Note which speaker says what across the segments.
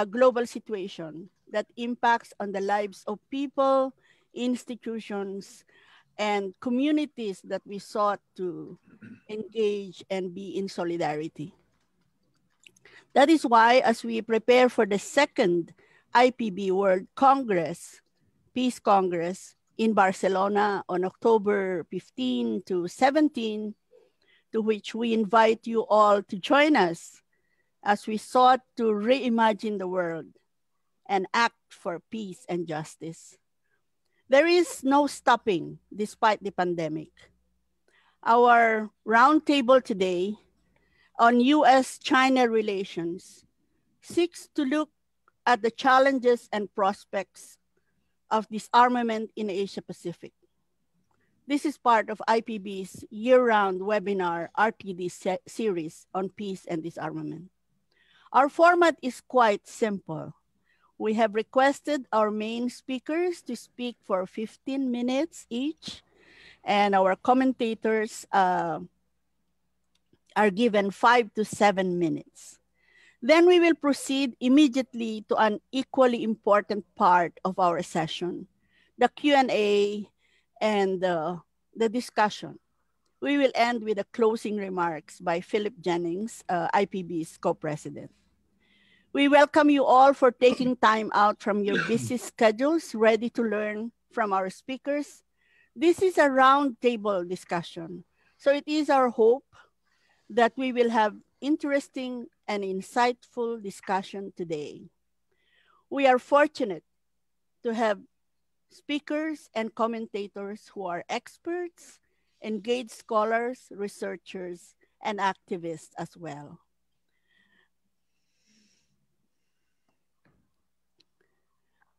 Speaker 1: global situation that impacts on the lives of people, institutions, and communities that we sought to engage and be in solidarity. That is why, as we prepare for the second IPB World Congress, Peace Congress in Barcelona on October 15 to 17, to which we invite you all to join us as we sought to reimagine the world and act for peace and justice. There is no stopping despite the pandemic. Our roundtable today on US-China relations seeks to look at the challenges and prospects of disarmament in Asia-Pacific. This is part of IPB's year-round webinar RTD series on peace and disarmament. Our format is quite simple. We have requested our main speakers to speak for 15 minutes each, and our commentators are given 5 to 7 minutes. Then we will proceed immediately to an equally important part of our session, the Q&A and the discussion. We will end with the closing remarks by Philip Jennings, IPB's co-president. We welcome you all for taking time out from your busy schedules, ready to learn from our speakers. This is a roundtable discussion, so it is our hope that we will have interesting and insightful discussion today. We are fortunate to have speakers and commentators who are experts, engaged scholars, researchers, and activists as well.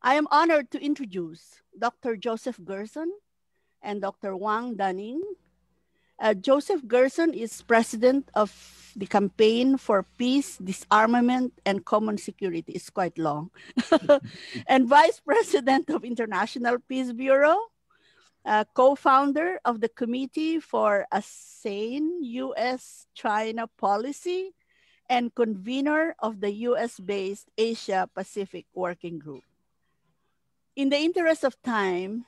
Speaker 1: I am honored to introduce Dr. Joseph Gerson and Dr. Wang Danning. Joseph Gerson is president of the Campaign for Peace, Disarmament, and Common Security. It's quite long. And vice president of International Peace Bureau, co-founder of the Committee for a Sane US-China Policy, and convener of the US-based Asia-Pacific Working Group. In the interest of time,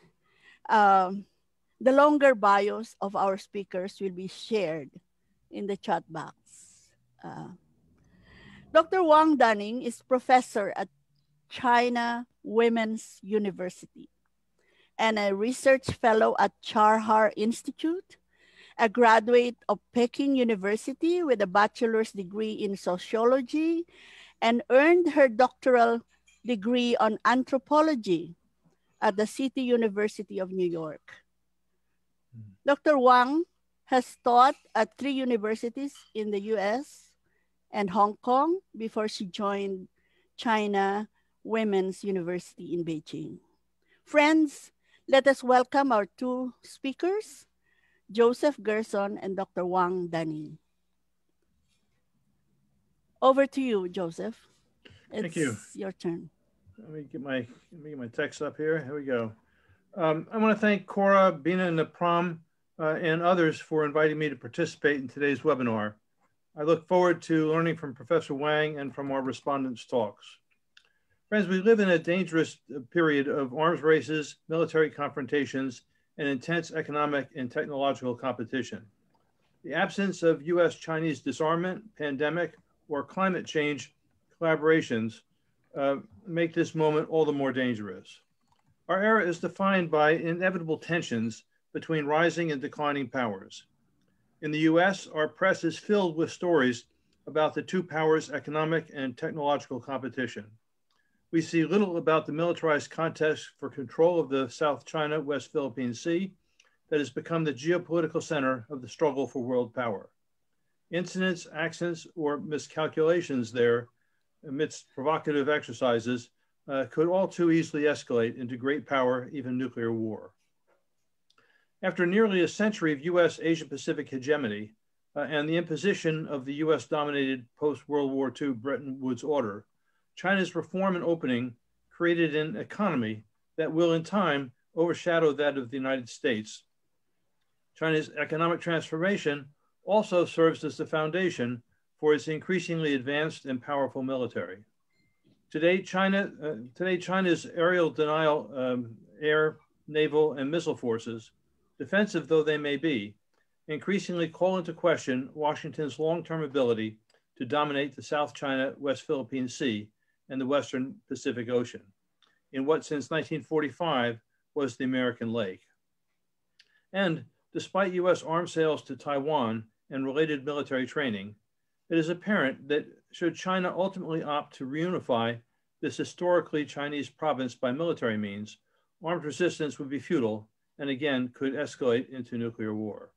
Speaker 1: the longer bios of our speakers will be shared in the chat box. Dr. Wang Danning is professor at China Women's University and a research fellow at Charhar Institute, a graduate of Peking University with a bachelor's degree in sociology, and earned her doctoral degree on anthropology at the City University of New York. Dr. Wang has taught at 3 universities in the US and Hong Kong before she joined China Women's University in Beijing. Friends, let us welcome our 2 speakers, Joseph Gerson and Dr. Wang Danning. Over to you, Joseph.
Speaker 2: Thank you.
Speaker 1: It's your turn.
Speaker 2: Let me get my text up here. Here we go. I want to thank Cora, Bina, and the Prom and others for inviting me to participate in today's webinar. I look forward to learning from Professor Wang and from our respondents' talks. Friends, we live in a dangerous period of arms races, military confrontations, and intense economic and technological competition. The absence of US-Chinese disarmament, pandemic, or climate change collaborations make this moment all the more dangerous. Our era is defined by inevitable tensions between rising and declining powers. In the US, our press is filled with stories about the 2 powers' economic and technological competition. We see little about the militarized contest for control of the South China West Philippine Sea that has become the geopolitical center of the struggle for world power. Incidents, accidents, or miscalculations there amidst provocative exercises could all too easily escalate into great power, even nuclear war. After nearly a century of US Asia-Pacific hegemony and the imposition of the US-dominated post-World War II Bretton Woods order, China's reform and opening created an economy that will in time overshadow that of the United States. China's economic transformation also serves as the foundation for its increasingly advanced and powerful military. Today, China's aerial denial, air, naval, and missile forces, defensive though they may be, increasingly call into question Washington's long-term ability to dominate the South China West Philippine Sea and the Western Pacific Ocean, in what since 1945 was the American Lake. And despite US arms sales to Taiwan and related military training, it is apparent that should China ultimately opt to reunify this historically Chinese province by military means, armed resistance would be futile and again could escalate into nuclear war.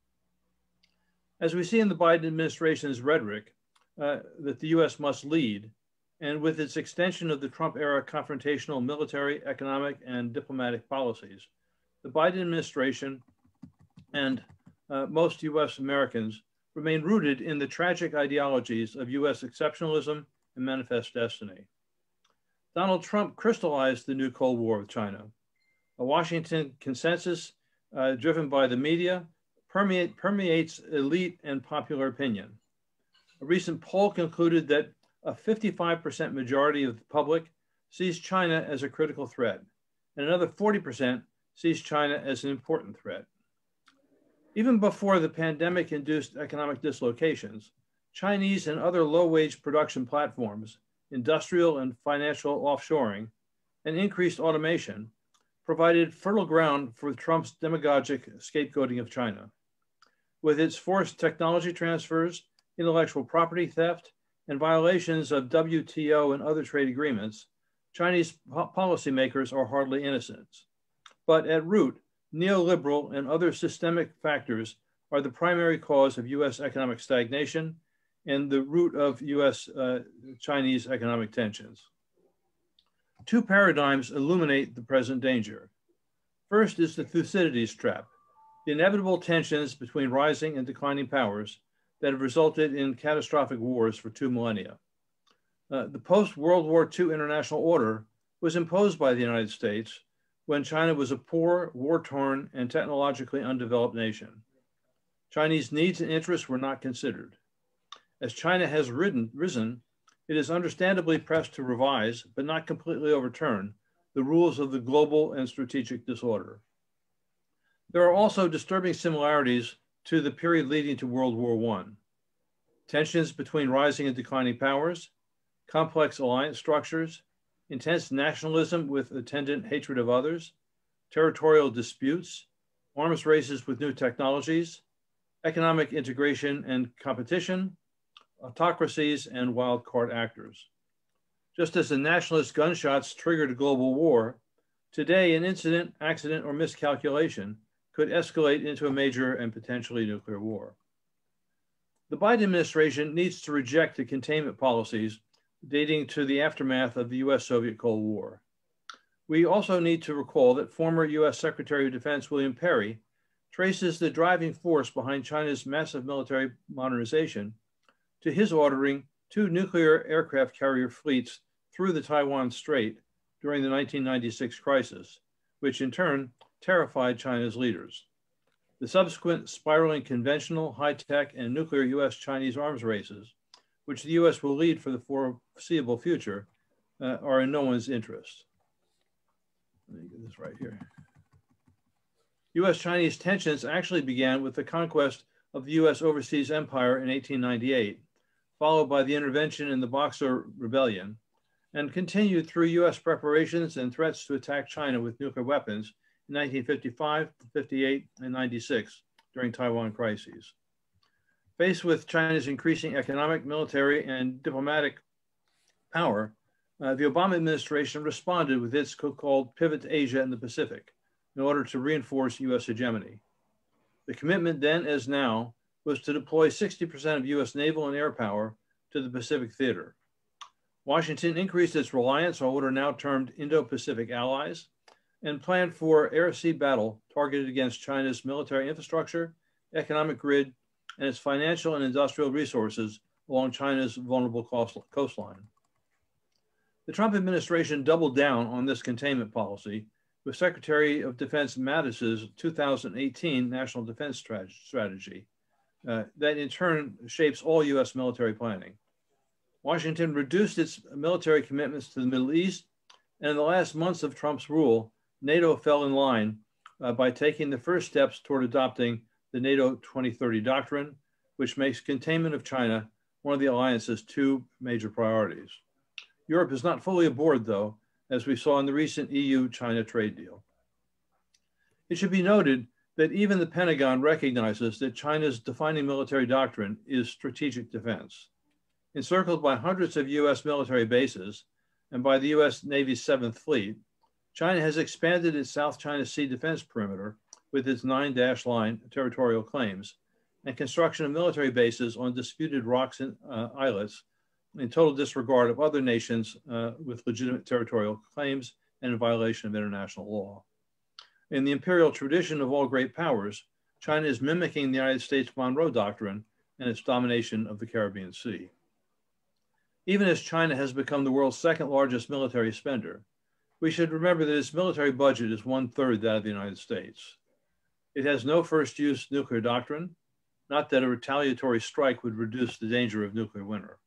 Speaker 2: As we see in the Biden administration's rhetoric that the US must lead, and with its extension of the Trump-era confrontational military, economic, and diplomatic policies, the Biden administration and most US Americans remain rooted in the tragic ideologies of US exceptionalism and manifest destiny. Donald Trump crystallized the new Cold War with China. A Washington consensus driven by the media permeates elite and popular opinion. A recent poll concluded that a 55% majority of the public sees China as a critical threat, and another 40% sees China as an important threat. Even before the pandemic-induced economic dislocations, Chinese and other low-wage production platforms, industrial and financial offshoring, and increased automation provided fertile ground for Trump's demagogic scapegoating of China. With its forced technology transfers, intellectual property theft, and violations of WTO and other trade agreements, Chinese policymakers are hardly innocent. But at root, neoliberal and other systemic factors are the primary cause of US economic stagnation and the root of US-Chinese economic tensions. Two paradigms illuminate the present danger. First is the Thucydides trap, the inevitable tensions between rising and declining powers that have resulted in catastrophic wars for 2 millennia. The post-World War II international order was imposed by the United States when China was a poor, war-torn, and technologically undeveloped nation. Chinese needs and interests were not considered. As China has risen, it is understandably pressed to revise, but not completely overturn, the rules of the global and strategic disorder. There are also disturbing similarities to the period leading to World War I. Tensions between rising and declining powers, complex alliance structures, intense nationalism with attendant hatred of others, territorial disputes, arms races with new technologies, economic integration and competition, autocracies, and wild card actors. Just as the nationalist gunshots triggered a global war, today an incident, accident, or miscalculation could escalate into a major and potentially nuclear war. The Biden administration needs to reject the containment policies dating to the aftermath of the US-Soviet Cold War. We also need to recall that former US Secretary of Defense William Perry traces the driving force behind China's massive military modernization to his ordering 2 nuclear aircraft carrier fleets through the Taiwan Strait during the 1996 crisis, which in turn terrified China's leaders. The subsequent spiraling conventional, high-tech, and nuclear US-Chinese arms races, which the US will lead for the foreseeable future, are in no one's interest. Let me get this right here. US-Chinese tensions actually began with the conquest of the US overseas empire in 1898, followed by the intervention in the Boxer Rebellion, and continued through US preparations and threats to attack China with nuclear weapons in 1955, 58, and 96 during Taiwan crises. Faced with China's increasing economic, military, and diplomatic power, the Obama administration responded with its so-called pivot to Asia and the Pacific in order to reinforce US hegemony. The commitment then, as now, was to deploy 60% of US naval and air power to the Pacific theater. Washington increased its reliance on what are now termed Indo-Pacific allies and planned for air-sea battle targeted against China's military infrastructure, economic grid, and its financial and industrial resources along China's vulnerable coastline. The Trump administration doubled down on this containment policy with Secretary of Defense Mattis's 2018 National Defense Strategy that in turn shapes all US military planning. Washington reduced its military commitments to the Middle East, and in the last months of Trump's rule, NATO fell in line by taking the first steps toward adopting the NATO 2030 doctrine, which makes containment of China one of the alliance's two major priorities. Europe is not fully aboard, though, as we saw in the recent EU-China trade deal. It should be noted that even the Pentagon recognizes that China's defining military doctrine is strategic defense. Encircled by hundreds of US military bases and by the US Navy's 7th Fleet, China has expanded its South China Sea defense perimeter with its 9-line territorial claims and construction of military bases on disputed rocks and islets in total disregard of other nations with legitimate territorial claims and in violation of international law. In the imperial tradition of all great powers, China is mimicking the United States Monroe Doctrine and its domination of the Caribbean Sea. Even as China has become the world's second largest military spender, we should remember that its military budget is 1/3 that of the United States. It has no first use nuclear doctrine, not that a retaliatory strike would reduce the danger of nuclear winter.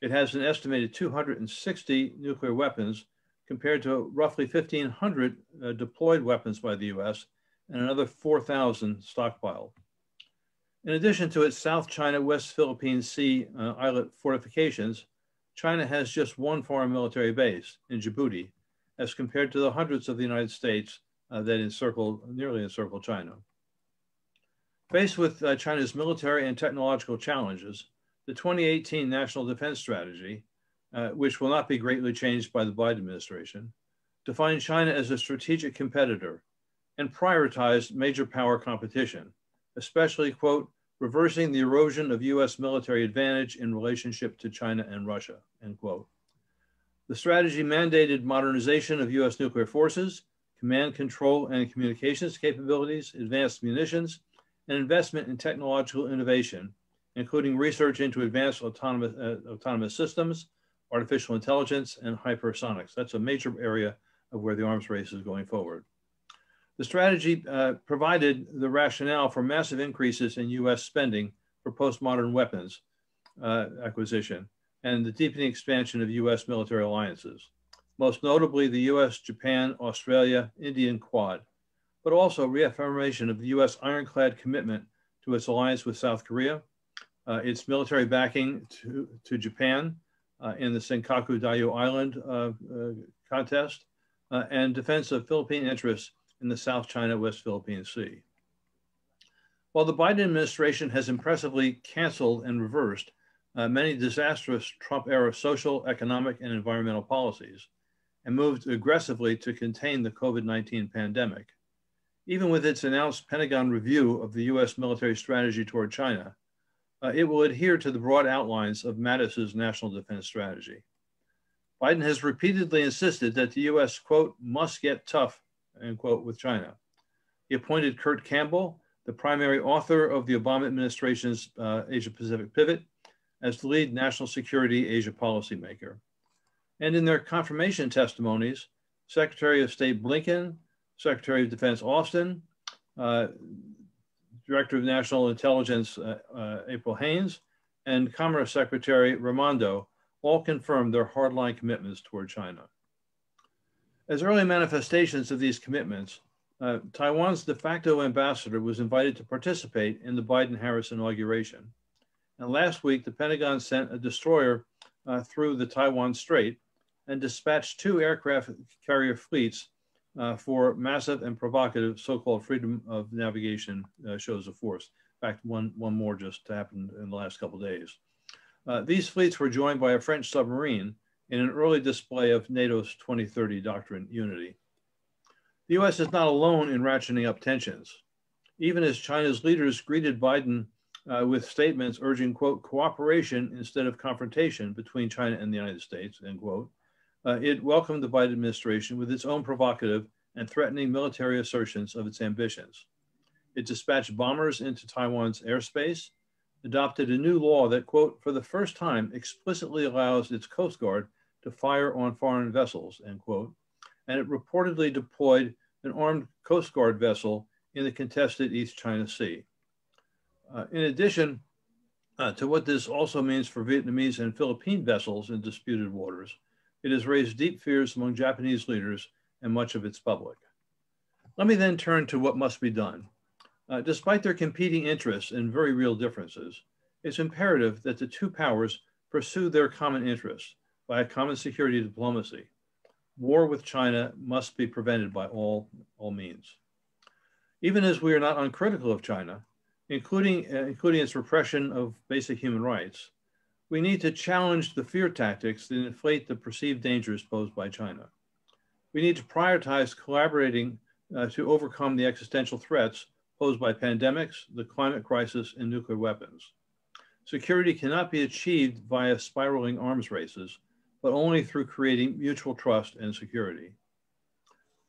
Speaker 2: It has an estimated 260 nuclear weapons compared to roughly 1,500 deployed weapons by the US and another 4,000 stockpiled. In addition to its South China, West Philippine Sea islet fortifications, China has just one foreign military base in Djibouti, as compared to the hundreds of the United States that nearly encircle China. Faced with China's military and technological challenges, the 2018 National Defense Strategy, which will not be greatly changed by the Biden administration, defined China as a strategic competitor and prioritized major power competition, especially, quote, reversing the erosion of US military advantage in relationship to China and Russia, end quote. The strategy mandated modernization of US nuclear forces, command, control, and communications capabilities, advanced munitions, and investment in technological innovation, including research into advanced autonomous systems, artificial intelligence, and hypersonics. That's a major area of where the arms race is going forward. The strategy provided the rationale for massive increases in US spending for postmodern weapons acquisition and the deepening expansion of US military alliances, most notably the US, Japan, Australia, Indian Quad, but also reaffirmation of the US ironclad commitment to its alliance with South Korea, its military backing to Japan in the Senkaku Dayo Island contest, and defense of Philippine interests in the South China West Philippine Sea. While the Biden administration has impressively canceled and reversed many disastrous Trump-era social, economic, and environmental policies and moved aggressively to contain the COVID-19 pandemic, even with its announced Pentagon review of the US military strategy toward China, it will adhere to the broad outlines of Mattis's national defense strategy. Biden has repeatedly insisted that the US, quote, must get tough, end quote, with China. He appointed Kurt Campbell, the primary author of the Obama administration's Asia-Pacific pivot, as the lead national security Asia policymaker. And in their confirmation testimonies, Secretary of State Blinken, Secretary of Defense Austin, Director of National Intelligence April Haynes, and Commerce Secretary Raimondo all confirmed their hardline commitments toward China. As early manifestations of these commitments, Taiwan's de facto ambassador was invited to participate in the Biden-Harris inauguration. And last week, the Pentagon sent a destroyer through the Taiwan Strait and dispatched 2 aircraft carrier fleets for massive and provocative so-called freedom of navigation shows of force. In fact, one more just happened in the last couple of days. These fleets were joined by a French submarine in an early display of NATO's 2030 doctrine unity. The US is not alone in ratcheting up tensions. Even as China's leaders greeted Biden with statements urging, quote, cooperation instead of confrontation between China and the United States, end quote, it welcomed the Biden administration with its own provocative and threatening military assertions of its ambitions. It dispatched bombers into Taiwan's airspace, adopted a new law that, quote, for the first time explicitly allows its Coast Guard to fire on foreign vessels, end quote, and it reportedly deployed an armed Coast Guard vessel in the contested East China Sea. In addition, to what this also means for Vietnamese and Philippine vessels in disputed waters, it has raised deep fears among Japanese leaders and much of its public. Let me then turn to what must be done. Despite their competing interests and very real differences, it's imperative that the two powers pursue their common interests by a common security diplomacy. War with China must be prevented by all means. Even as we are not uncritical of China, including its repression of basic human rights, we need to challenge the fear tactics that inflate the perceived dangers posed by China. We need to prioritize collaborating to overcome the existential threats posed by pandemics, the climate crisis, and nuclear weapons. Security cannot be achieved via spiraling arms races, but only through creating mutual trust and security.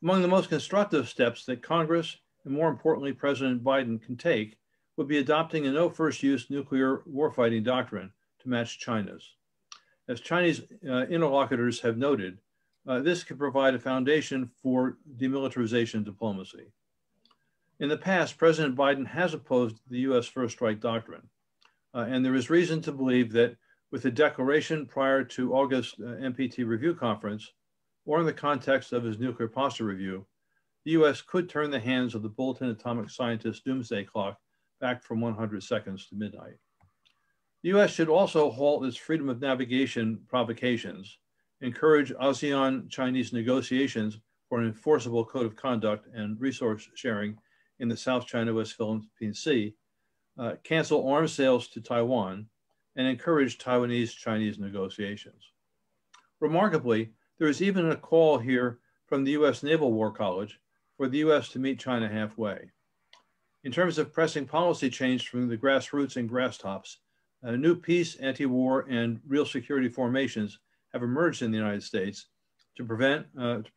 Speaker 2: Among the most constructive steps that Congress, and more importantly, President Biden, can take would be adopting a no first use nuclear warfighting doctrine to match China's. As Chinese interlocutors have noted, this could provide a foundation for demilitarization diplomacy. In the past, President Biden has opposed the US first strike doctrine, and there is reason to believe that with the declaration prior to August NPT review conference, or in the context of his nuclear posture review, the US could turn the hands of the Bulletin Atomic Scientist doomsday clock back from 100 seconds to midnight. The US should also halt its freedom of navigation provocations, encourage ASEAN-Chinese negotiations for an enforceable code of conduct and resource sharing in the South China West Philippine Sea, cancel arms sales to Taiwan, and encourage Taiwanese-Chinese negotiations. Remarkably, there is even a call here from the US Naval War College for the US to meet China halfway. In terms of pressing policy change from the grassroots and grasstops, new peace, anti-war, and real security formations have emerged in the United States to prevent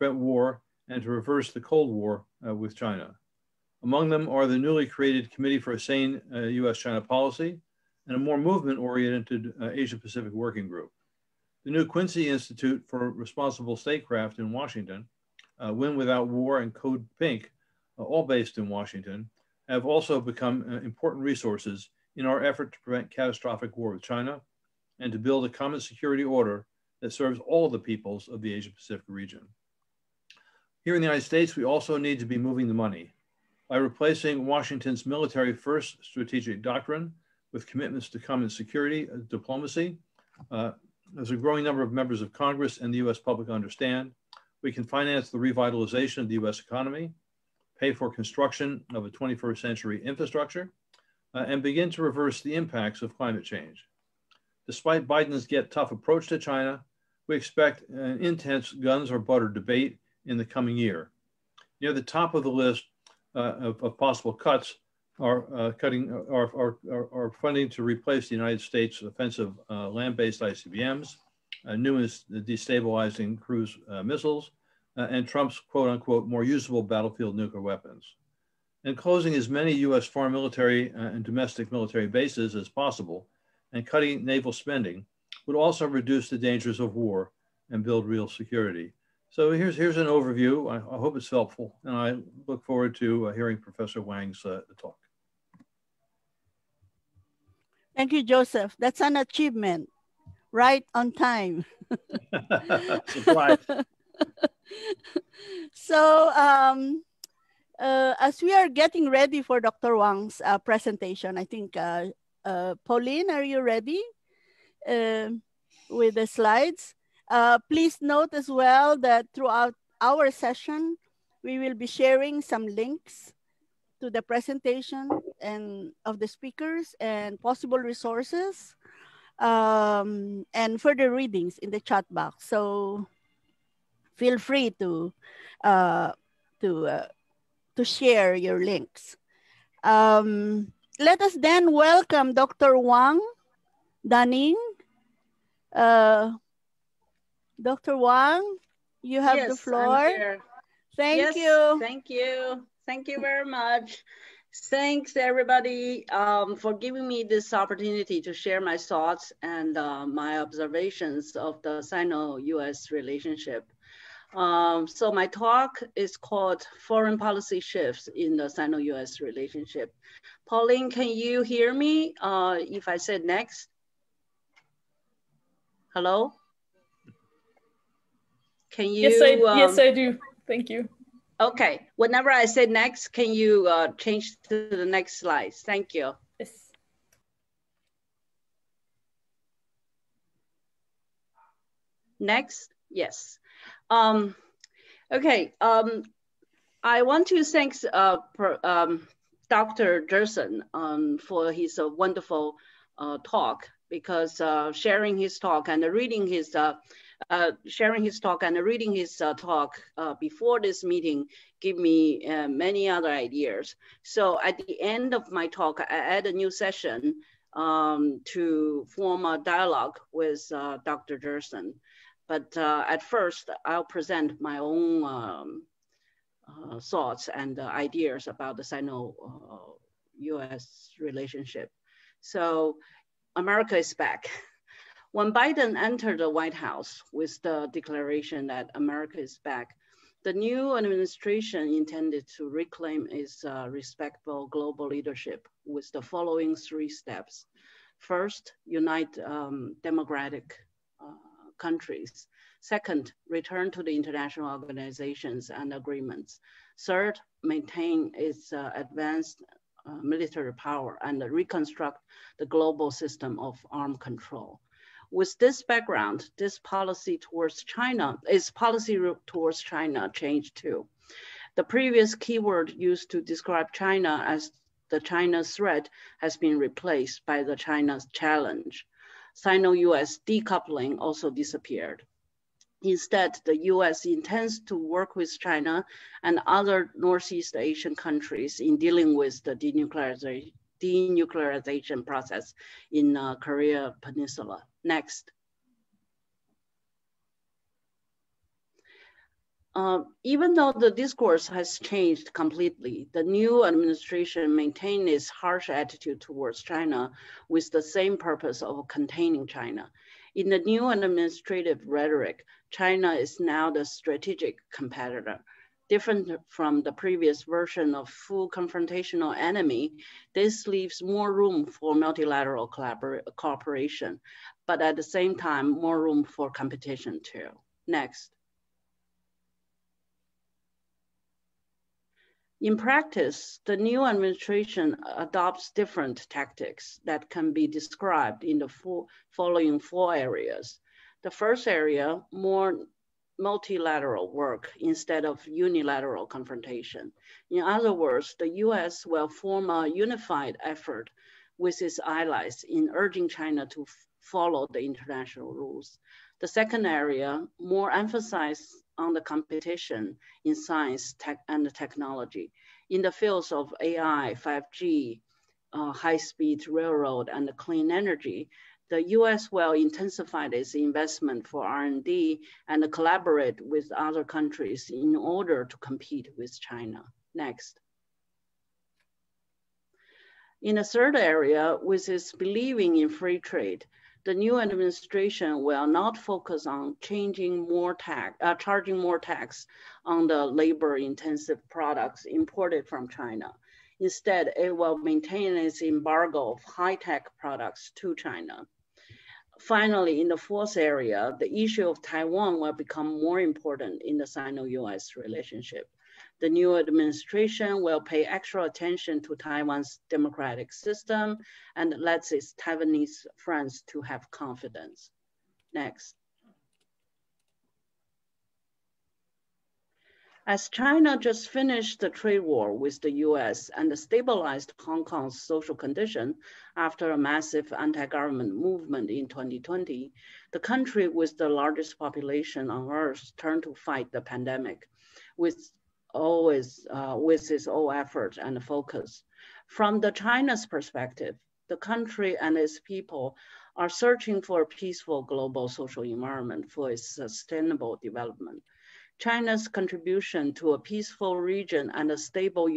Speaker 2: war and to reverse the Cold War with China. Among them are the newly created Committee for a Sane US-China Policy and a more movement-oriented Asia-Pacific Working Group. The new Quincy Institute for Responsible Statecraft in Washington, Win Without War, and Code Pink, all based in Washington, have also become important resources in our effort to prevent catastrophic war with China and to build a common security order that serves all the peoples of the Asia-Pacific region. Here in the United States, we also need to be moving the money by replacing Washington's military first strategic doctrine with commitments to common security diplomacy. As a growing number of members of Congress and the US public understand, we can finance the revitalization of the US economy, pay for construction of a 21st century infrastructure, and begin to reverse the impacts of climate change. Despite Biden's get tough approach to China, we expect an intense guns or butter debate in the coming year. Near the top of the list of possible cuts are funding to replace the United States offensive land-based ICBMs, new destabilizing cruise missiles, and Trump's quote-unquote more usable battlefield nuclear weapons. And closing as many US foreign military and domestic military bases as possible and cutting naval spending would also reduce the dangers of war and build real security. So here's an overview. I hope it's helpful, and I look forward to hearing Professor Wang's talk.
Speaker 1: Thank you, Joseph. That's an achievement, right on time.
Speaker 2: Surprise.
Speaker 1: So as we are getting ready for Dr. Wang's presentation, I think, Pauline, are you ready with the slides? Please note as well that throughout our session, we will be sharing some links to the presentation and of the speakers and possible resources and further readings in the chat box. So feel free to share your links. Let us then welcome Dr. Wang Danning. Dr. Wang, you have the floor.
Speaker 3: I'm here.
Speaker 1: Thank you.
Speaker 3: Thank you. Thank you very much. Thanks everybody for giving me this opportunity to share my thoughts and my observations of the Sino-US relationship. So my talk is called Foreign Policy Shifts in the Sino-US Relationship. Pauline, can you hear me if I said next? Hello? Can you?
Speaker 4: Yes, I do. Thank you.
Speaker 3: Okay, whenever I say next, can you change to the next slide? Thank you.
Speaker 4: Yes.
Speaker 3: Next, yes. Okay, I want to thank Dr. Gerson for his wonderful talk, because sharing his talk and reading his talk before this meeting give me many other ideas. So at the end of my talk, I add a new session to form a dialogue with Dr. Gerson. But at first, I'll present my own thoughts and ideas about the Sino-US relationship. So America is back. When Biden entered the White House with the declaration that America is back, the new administration intended to reclaim its respectable global leadership with the following 3 steps. First, unite democratic countries. Second, return to the international organizations and agreements. Third, maintain its advanced military power and reconstruct the global system of armed control. With this background, its policy towards China changed too. The previous keyword used to describe China as the China's threat has been replaced by the China's challenge. Sino-US decoupling also disappeared. Instead, the US intends to work with China and other Northeast Asian countries in dealing with the denuclearization process in Korea Peninsula. Next. Even though the discourse has changed completely, the new administration maintained its harsh attitude towards China with the same purpose of containing China. In the new administrative rhetoric, China is now the strategic competitor. Different from the previous version of full confrontational enemy, this leaves more room for multilateral cooperation, but at the same time, more room for competition too. Next. In practice, the new administration adopts different tactics that can be described in the following 4 areas. The first area, more multilateral work instead of unilateral confrontation. In other words, the US will form a unified effort with its allies in urging China to follow the international rules. The second area, more emphasis on the competition in science and technology. In the fields of AI, 5G, high-speed railroad, and clean energy, the US will intensify its investment for R&D and collaborate with other countries in order to compete with China. Next. In the third area, with its believing in free trade, the new administration will not focus on charging more tax on the labor-intensive products imported from China. Instead, it will maintain its embargo of high-tech products to China. Finally, in the fourth area, the issue of Taiwan will become more important in the Sino-US relationship. The new administration will pay extra attention to Taiwan's democratic system and lets its Taiwanese friends to have confidence. Next. As China just finished the trade war with the US and stabilized Hong Kong's social condition after a massive anti-government movement in 2020, the country with the largest population on earth turned to fight the pandemic with its all effort and focus. From the China's perspective, the country and its people are searching for a peaceful global social environment for its sustainable development. China's contribution to a peaceful region and a stable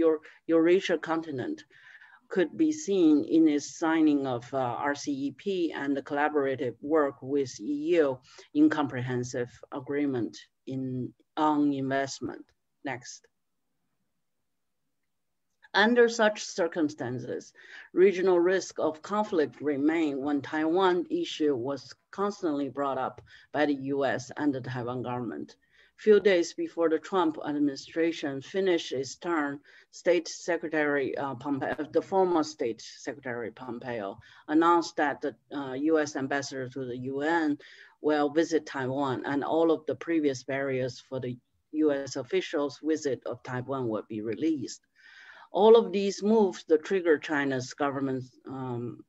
Speaker 3: Eurasia continent could be seen in its signing of RCEP and the collaborative work with EU in comprehensive agreement on investment. Next. Under such circumstances, regional risk of conflict remained when Taiwan issue was constantly brought up by the US and the Taiwan government. Few days before the Trump administration finished its term, State Secretary Pompeo, the former State Secretary Pompeo, announced that the US ambassador to the UN will visit Taiwan, and all of the previous barriers for the US officials' visit of Taiwan will be released. All of these moves that trigger China's government's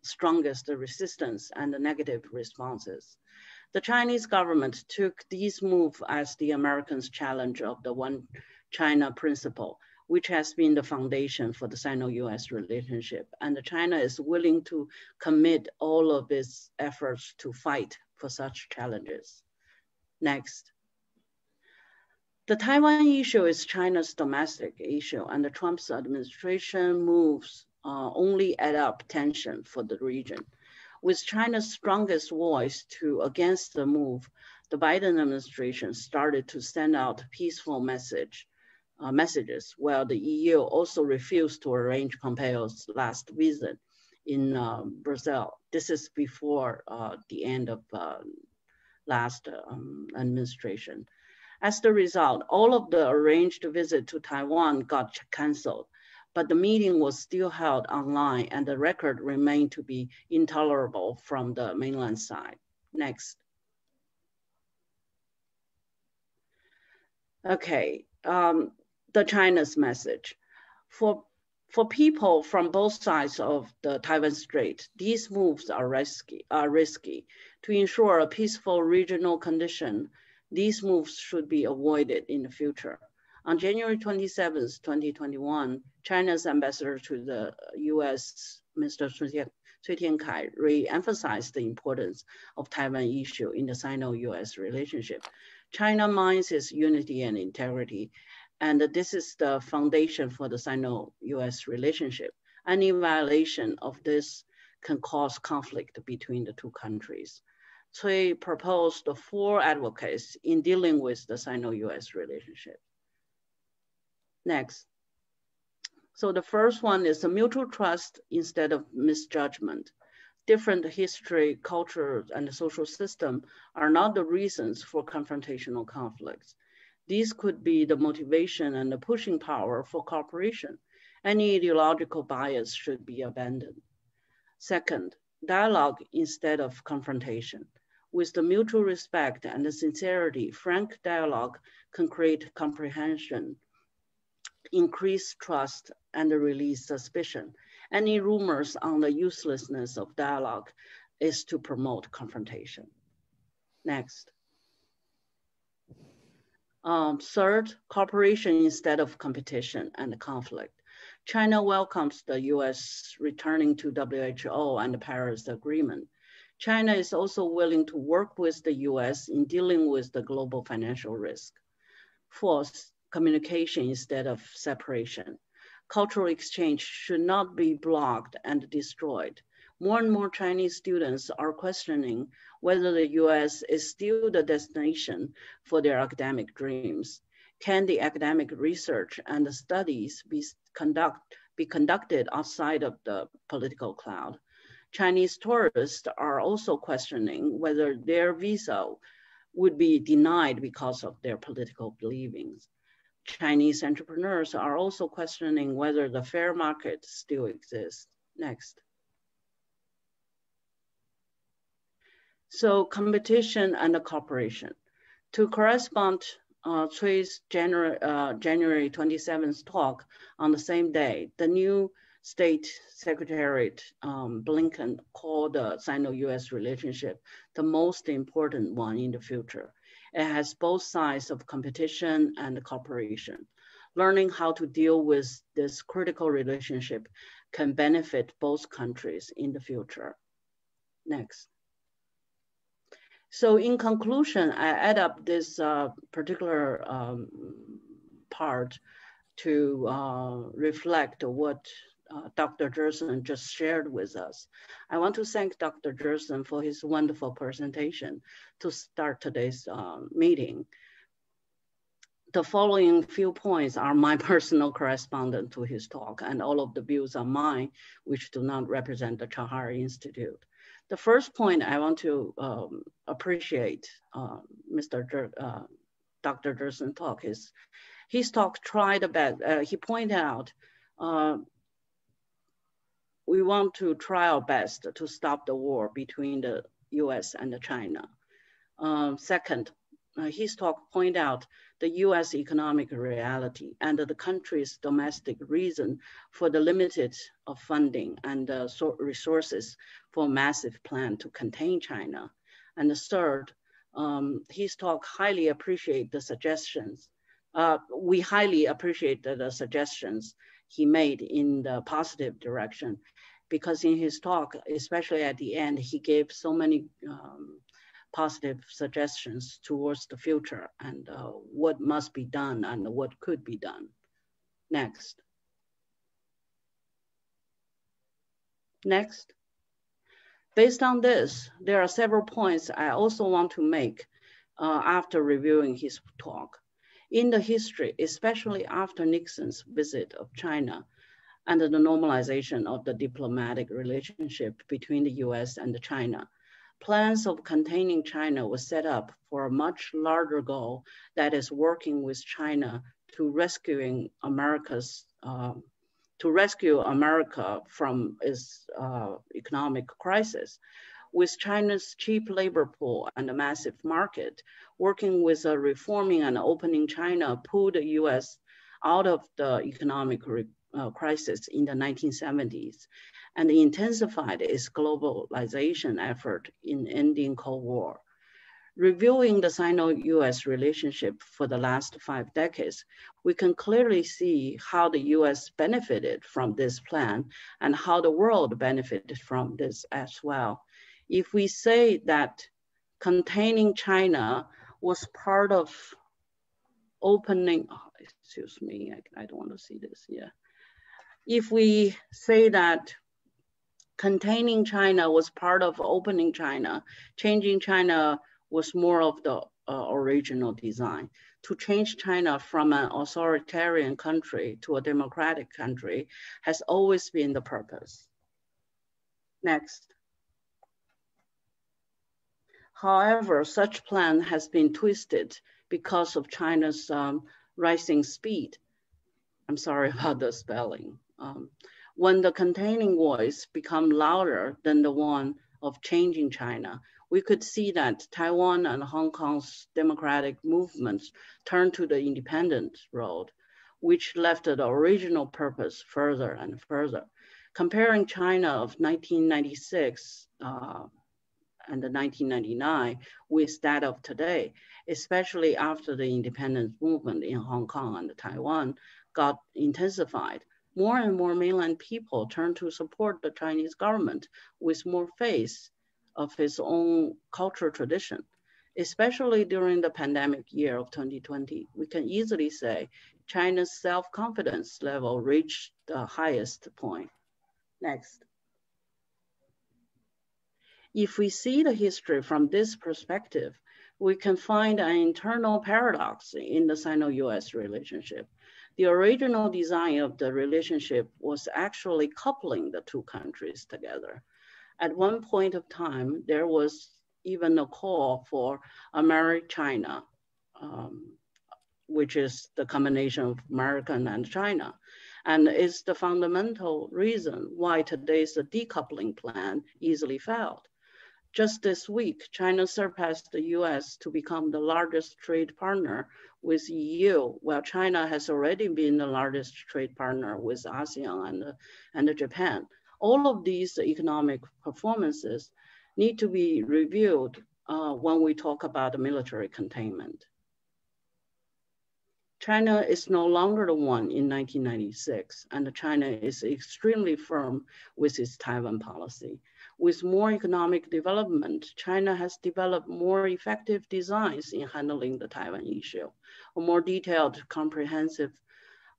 Speaker 3: strongest resistance and the negative responses. The Chinese government took these moves as the Americans' challenge of the One China principle, which has been the foundation for the Sino-US relationship. And China is willing to commit all of its efforts to fight for such challenges. Next. The Taiwan issue is China's domestic issue, and the Trump administration moves only add up tension for the region. With China's strongest voice against the move, the Biden administration started to send out peaceful messages, while the EU also refused to arrange Pompeo's last visit in Brazil. This is before the end of last administration. As the result, all of the arranged visit to Taiwan got canceled, but the meeting was still held online and the record remained to be intolerable from the mainland side. Next. Okay, the China's message. For people from both sides of the Taiwan Strait, these moves are risky. To ensure a peaceful regional condition, these moves should be avoided in the future. On January 27, 2021, China's ambassador to the US, Mr. Cui Tiankai, re-emphasized the importance of Taiwan issue in the Sino-US relationship. China minds its unity and integrity, and this is the foundation for the Sino-US relationship. Any violation of this can cause conflict between the two countries. Cui proposed 4 advocates in dealing with the Sino-US relationship. Next. So the first one is the mutual trust instead of misjudgment. Different history, culture, and social system are not the reasons for confrontational conflicts. These could be the motivation and the pushing power for cooperation. Any ideological bias should be abandoned. Second, dialogue instead of confrontation. With the mutual respect and the sincerity, frank dialogue can create comprehension, increase trust, and release suspicion. Any rumors on the uselessness of dialogue is to promote confrontation. Next. Third, cooperation instead of competition and conflict. China welcomes the US returning to WHO and the Paris Agreement. China is also willing to work with the US in dealing with the global financial risk. Fourth, communication instead of separation. Cultural exchange should not be blocked and destroyed. More and more Chinese students are questioning whether the US is still the destination for their academic dreams. Can the academic research and the studies be conducted outside of the political cloud? Chinese tourists are also questioning whether their visa would be denied because of their political beliefs. Chinese entrepreneurs are also questioning whether the fair market still exists. Next. So competition and cooperation. To correspond Cui's January 27th talk on the same day, the new State Secretary Blinken called the Sino-US relationship the most important one in the future. It has both sides of competition and cooperation. Learning how to deal with this critical relationship can benefit both countries in the future. Next. So in conclusion, I add up this particular part to reflect what Dr. Gerson just shared with us. I want to thank Dr. Gerson for his wonderful presentation to start today's meeting. the following few points are my personal correspondence to his talk, and all of the views are mine, which do not represent the Charhar Institute. The first point I want to appreciate Dr. Gerson talk is, his talk tried about, he pointed out, we want to try our best to stop the war between the US and China. Second, his talk pointed out the US economic reality and the country's domestic reason for the limited funding and resources for a massive plan to contain China. And the third, his talk highly appreciate the suggestions. We highly appreciate the suggestions he made in the positive direction, because in his talk, especially at the end, he gave so many positive suggestions towards the future and what must be done and what could be done. Next. Next. Based on this, there are several points I also want to make after reviewing his talk. In the history, especially after Nixon's visit of China and the normalization of the diplomatic relationship between the US and China, plans of containing China was set up for a much larger goal, that is working with China to rescue America from its economic crisis. With China's cheap labor pool and a massive market, working with a reforming and opening China pulled the US out of the economic crisis in the 1970s and intensified its globalization effort in ending Cold War. Reviewing the Sino-US relationship for the last 5 decades, we can clearly see how the US benefited from this plan and how the world benefited from this as well. If we say that containing China was part of opening, excuse me, I don't want to see this, yeah. If we say that containing China was part of opening China, changing China was more of the original design. To change China from an authoritarian country to a democratic country has always been the purpose. Next. However, such plan has been twisted because of China's rising speed. I'm sorry about the spelling. When the containing voice become louder than the one of changing China, we could see that Taiwan and Hong Kong's democratic movements turned to the independent road, which left the original purpose further and further. Comparing China of 1996 and the 1999 with that of today, especially after the independence movement in Hong Kong and Taiwan got intensified, more and more mainland people turned to support the Chinese government with more faith of its own cultural tradition. Especially during the pandemic year of 2020, we can easily say China's self-confidence level reached the highest point. Next. If we see the history from this perspective, we can find an internal paradox in the Sino-US relationship. The original design of the relationship was actually coupling the two countries together. At one point of time, there was even a call for America-China, which is the combination of American and China. And it's the fundamental reason why today's decoupling plan easily failed. Just this week, China surpassed the US to become the largest trade partner with EU, while China has already been the largest trade partner with ASEAN and Japan. All of these economic performances need to be reviewed when we talk about the military containment. China is no longer the one in 1996, and China is extremely firm with its Taiwan policy. With more economic development, China has developed more effective designs in handling the Taiwan issue. A more detailed, comprehensive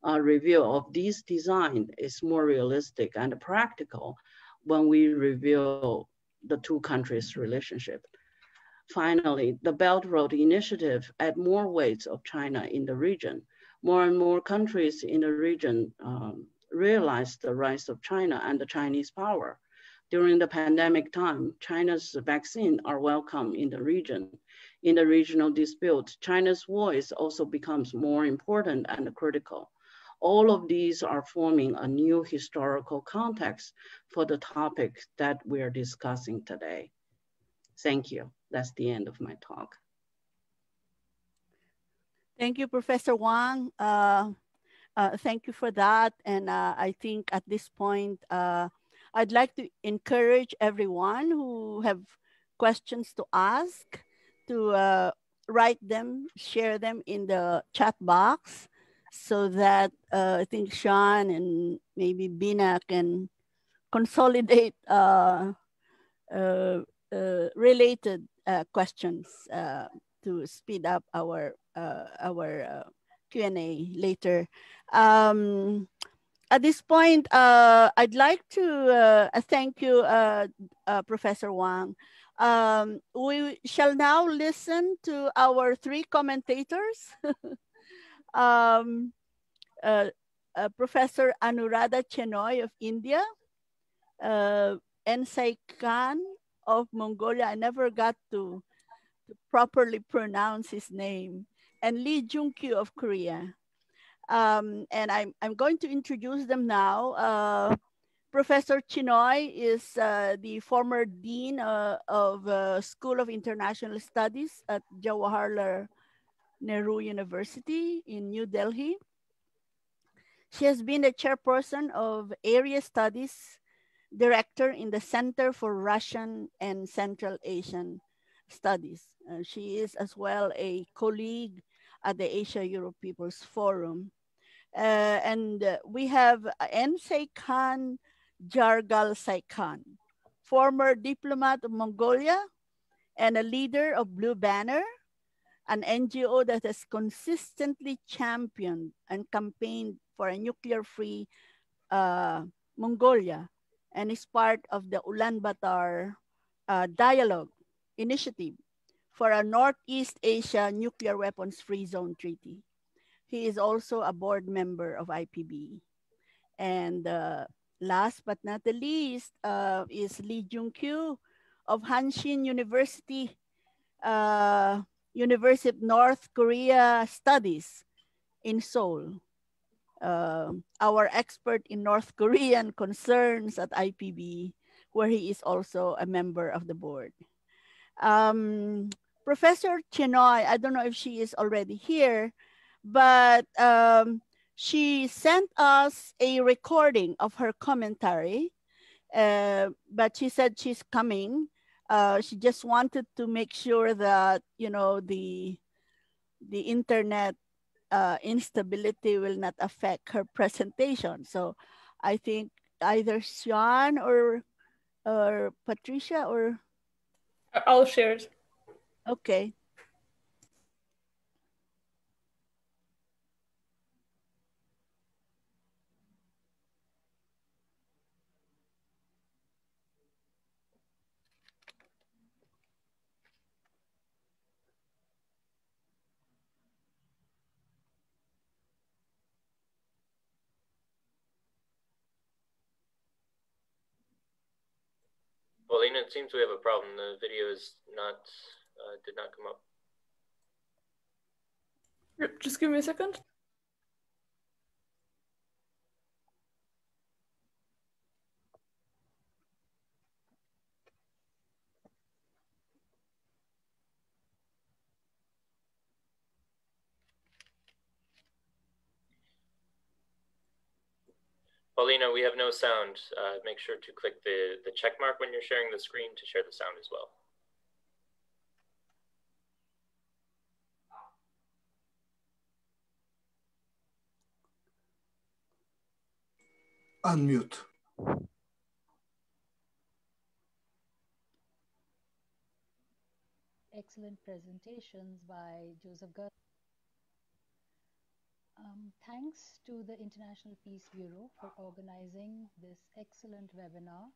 Speaker 3: review of these designs is more realistic and practical when we review the two countries' relationship. Finally, the Belt Road Initiative add more weights of China in the region. More and more countries in the region realize the rise of China and the Chinese power. During the pandemic time, China's vaccine are welcome in the region. In the regional dispute, China's voice also becomes more important and critical. All of these are forming a new historical context for the topic that we're discussing today. Thank you. That's the end of my talk.
Speaker 1: Thank you, Professor Wang. Thank you for that. And I think at this point, I'd like to encourage everyone who have questions to ask to write them, share them in the chat box so that I think Sean and maybe Bina can consolidate related questions to speed up our Q&A later. At this point, I'd like to thank you, Professor Wang. We shall now listen to our three commentators. Professor Anuradha Chenoy of India, Ensai Khan of Mongolia. I never got to properly pronounce his name, and Lee Jung-kyu of Korea. And I'm going to introduce them now. Professor Chenoy is the former Dean of School of International Studies at Jawaharlal Nehru University in New Delhi. She has been the chairperson of Area Studies Director in the Center for Russian and Central Asian Studies. She is as well a colleague at the Asia-Europe People's Forum. We have Ensai Khan Jargal Saikan, former diplomat of Mongolia and a leader of Blue Banner, an NGO that has consistently championed and campaigned for a nuclear-free Mongolia, and is part of the Ulaanbaatar Dialogue Initiative for a Northeast Asia Nuclear Weapons Free Zone Treaty. He is also a board member of IPB. And last but not the least is Lee Jung-kyu of Hanshin University, University of North Korea Studies in Seoul. Our expert in North Korean concerns at IPB, where he is also a member of the board. Professor Chenoy, I don't know if she is already here, but she sent us a recording of her commentary, but she said she's coming. She just wanted to make sure that, you know, the internet instability will not affect her presentation. So I think either Sean or Patricia or...
Speaker 4: I'll share it.
Speaker 1: Okay.
Speaker 5: Paulina, it seems we have a problem. The video is not, did not come up.
Speaker 4: Just give me a second.
Speaker 5: Paulina, we have no sound. Make sure to click the check mark when you're sharing the screen to share the sound as well.
Speaker 6: Unmute.
Speaker 7: Excellent presentations by Joseph Gerson. Thanks to the International Peace Bureau for organizing this excellent webinar,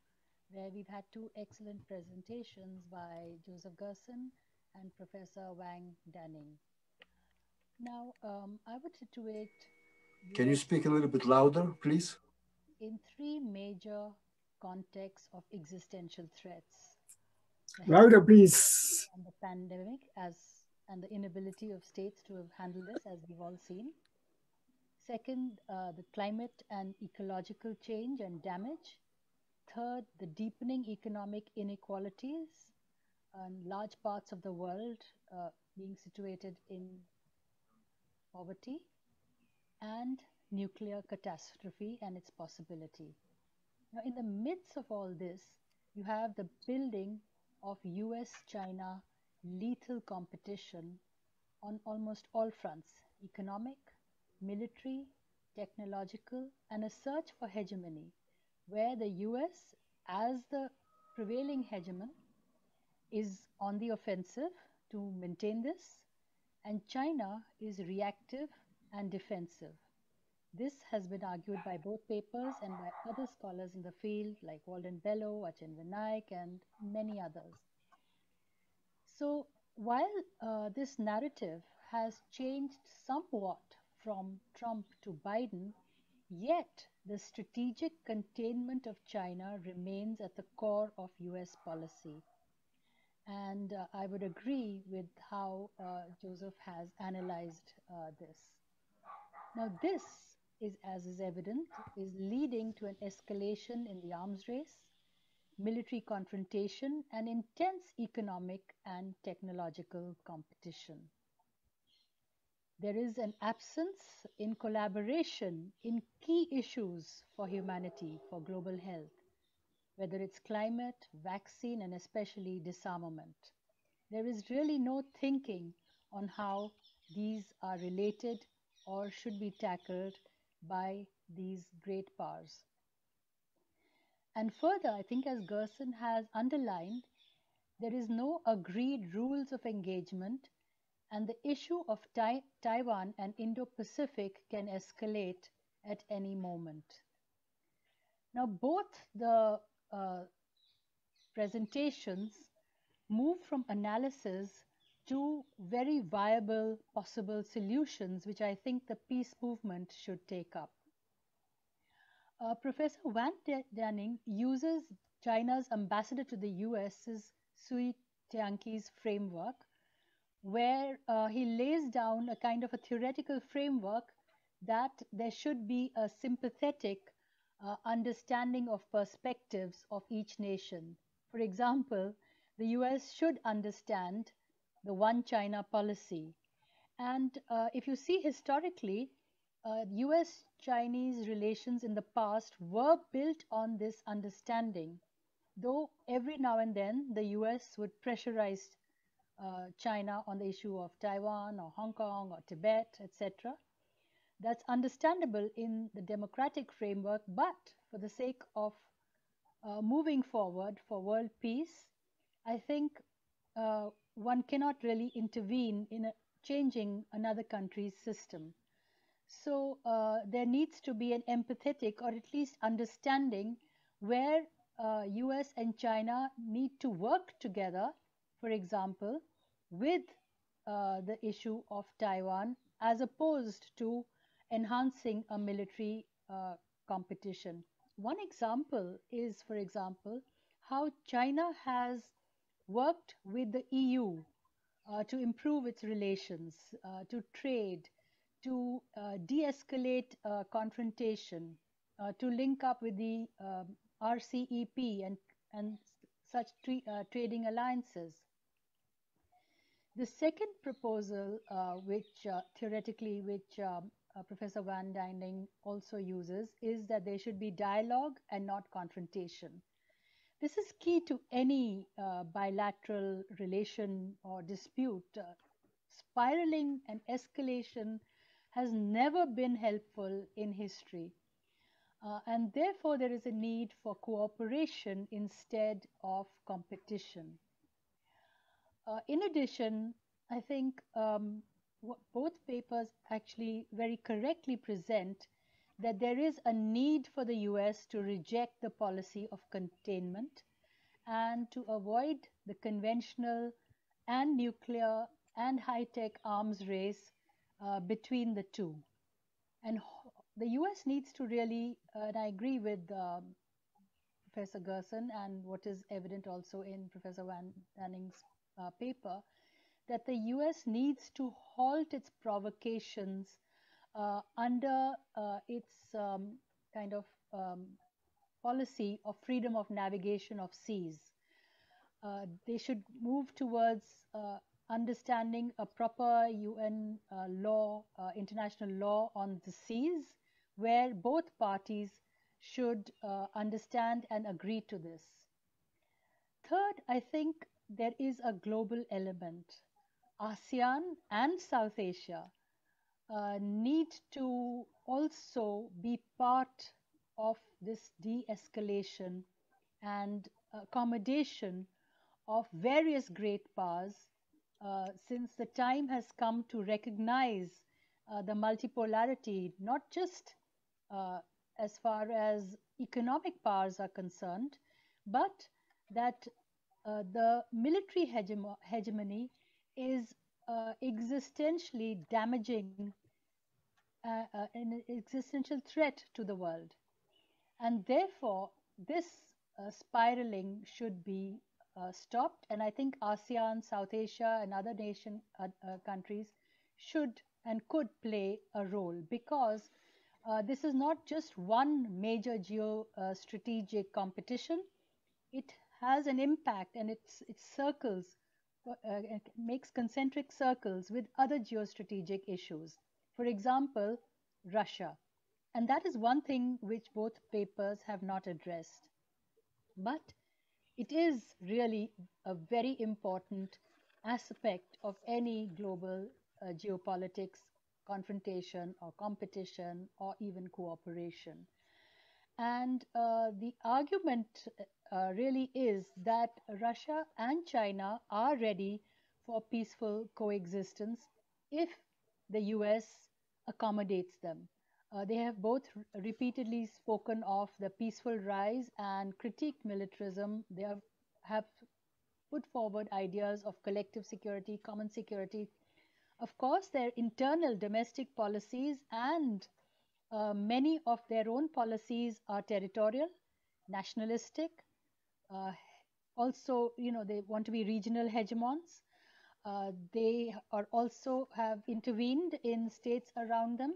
Speaker 7: where we've had two excellent presentations by Joseph Gerson and Professor Wang Danning. Now, I would situate
Speaker 6: Can you speak a little bit louder, please?
Speaker 7: In three major contexts of existential threats.
Speaker 8: Louder, please.
Speaker 7: And the pandemic and the inability of states to have handled this, as we've all seen. Second, the climate and ecological change and damage. Third, the deepening economic inequalities and large parts of the world being situated in poverty, and nuclear catastrophe and its possibility. Now, in the midst of all this, you have the building of US-China lethal competition on almost all fronts: economic, military, technological, and a search for hegemony, where the US, as the prevailing hegemon, is on the offensive to maintain this, and China is reactive and defensive. This has been argued by both papers and by other scholars in the field like Walden Bellow, Achin Vinayak, and many others. So while this narrative has changed somewhat from Trump to Biden, yet the strategic containment of China remains at the core of US policy. And I would agree with how Joseph has analyzed this. Now this is, as is evident, is leading to an escalation in the arms race, military confrontation, and intense economic and technological competition. There is an absence in collaboration in key issues for humanity, for global health, whether it's climate, vaccine, and especially disarmament. There is really no thinking on how these are related or should be tackled by these great powers. And further, I think as Gerson has underlined, there is no agreed rules of engagement, and the issue of Taiwan and Indo-Pacific can escalate at any moment. Now, both the presentations move from analysis to very viable possible solutions, which I think the peace movement should take up. Professor Wang Danning uses China's ambassador to the US's Sui Tianqi's framework, where he lays down a kind of a theoretical framework that there should be a sympathetic understanding of perspectives of each nation. For example, the US should understand the One China policy. And if you see historically, US-Chinese relations in the past were built on this understanding, though every now and then the US would pressurize China on the issue of Taiwan or Hong Kong or Tibet, etc. That's understandable in the democratic framework, but for the sake of moving forward for world peace, I think one cannot really intervene in changing another country's system. So there needs to be an empathetic or at least understanding where US and China need to work together, for example, with the issue of Taiwan, as opposed to enhancing a military competition. One example is, for example, how China has worked with the EU to improve its relations, to trade, to de-escalate confrontation, to link up with the RCEP and such trading alliances. The second proposal, which theoretically, Professor Wang Danning also uses, is that there should be dialogue and not confrontation. This is key to any bilateral relation or dispute. Spiraling and escalation has never been helpful in history. And therefore, there is a need for cooperation instead of competition. In addition, I think both papers actually very correctly present that there is a need for the US to reject the policy of containment and to avoid the conventional and nuclear and high-tech arms race between the two. And the US needs to really, and I agree with Professor Gerson and what is evident also in Professor Wang Danning's paper, that the US needs to halt its provocations under its kind of policy of freedom of navigation of seas. They should move towards understanding a proper UN law, international law on the seas, where both parties should understand and agree to this. Third, I think there is a global element. ASEAN and South Asia need to also be part of this de-escalation and accommodation of various great powers, since the time has come to recognize the multipolarity, not just as far as economic powers are concerned, but that the military hegemony is existentially damaging, an existential threat to the world. And therefore, this spiraling should be stopped. And I think ASEAN, South Asia, and other countries should and could play a role, because this is not just one major geostrategic competition. It has an impact, and it circles, it makes concentric circles with other geostrategic issues. For example, Russia. And that is one thing which both papers have not addressed. But it is really a very important aspect of any global geopolitics confrontation or competition or even cooperation. And the argument really is that Russia and China are ready for peaceful coexistence if the US accommodates them. They have both repeatedly spoken of the peaceful rise and critiqued militarism. They have put forward ideas of collective security, common security. Of course, their internal domestic policies and many of their own policies are territorial, nationalistic. Also, they want to be regional hegemons. They are also have intervened in states around them.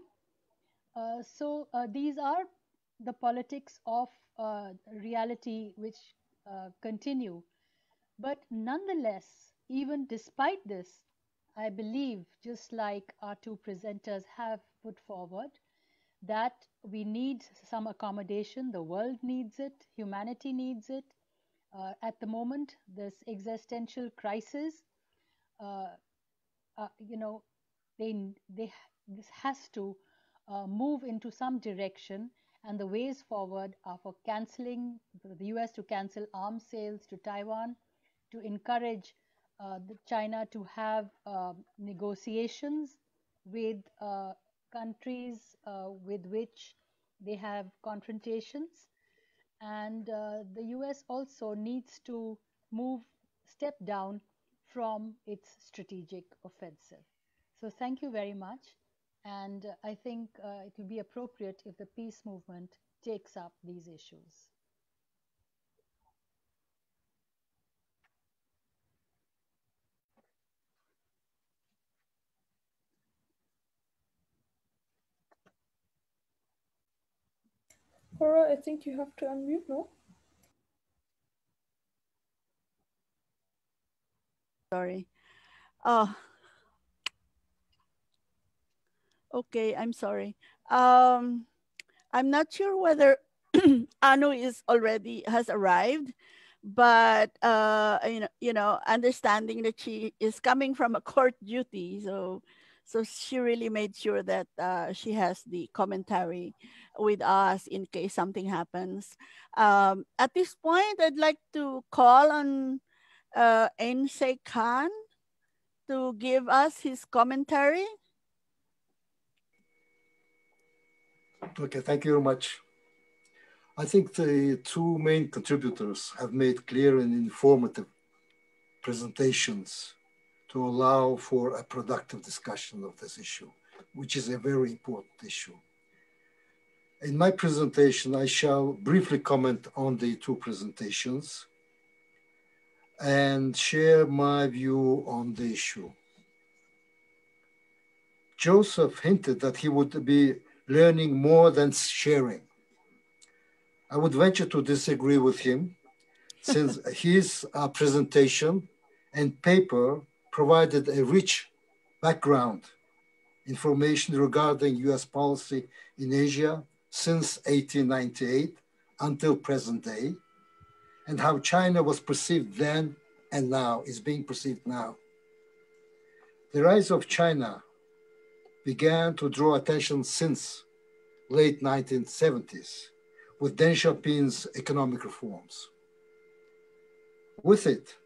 Speaker 7: So these are the politics of reality which continue. But nonetheless, even despite this, I believe, just like our two presenters have put forward, that we need some accommodation. The world needs it. Humanity needs it. At the moment, this existential crisis, this has to move into some direction, and the ways forward are for the US to cancel arms sales to Taiwan, to encourage China to have negotiations with countries with which they have confrontations. And the US also needs to step down from its strategic offensive. So thank you very much. And I think it will be appropriate if the peace movement takes up these issues.
Speaker 4: Cora, I think you have to unmute, no?
Speaker 1: Sorry. Okay, I'm sorry. I'm not sure whether Anu has arrived, but understanding that she is coming from a court duty, so she really made sure that she has the commentary with us in case something happens. At this point, I'd like to call on Ensei Khan to give us his commentary.
Speaker 6: Okay, thank you very much. I think the two main contributors have made clear and informative presentations to allow for a productive discussion of this issue, which is a very important issue. In my presentation, I shall briefly comment on the two presentations and share my view on the issue. Joseph hinted that he would be learning more than sharing. I would venture to disagree with him, since his presentation and paper provided a rich background information regarding US policy in Asia since 1898 until present day, and how China was perceived then and now is being perceived now. The rise of China began to draw attention since late 1970s with Deng Xiaoping's economic reforms. With it,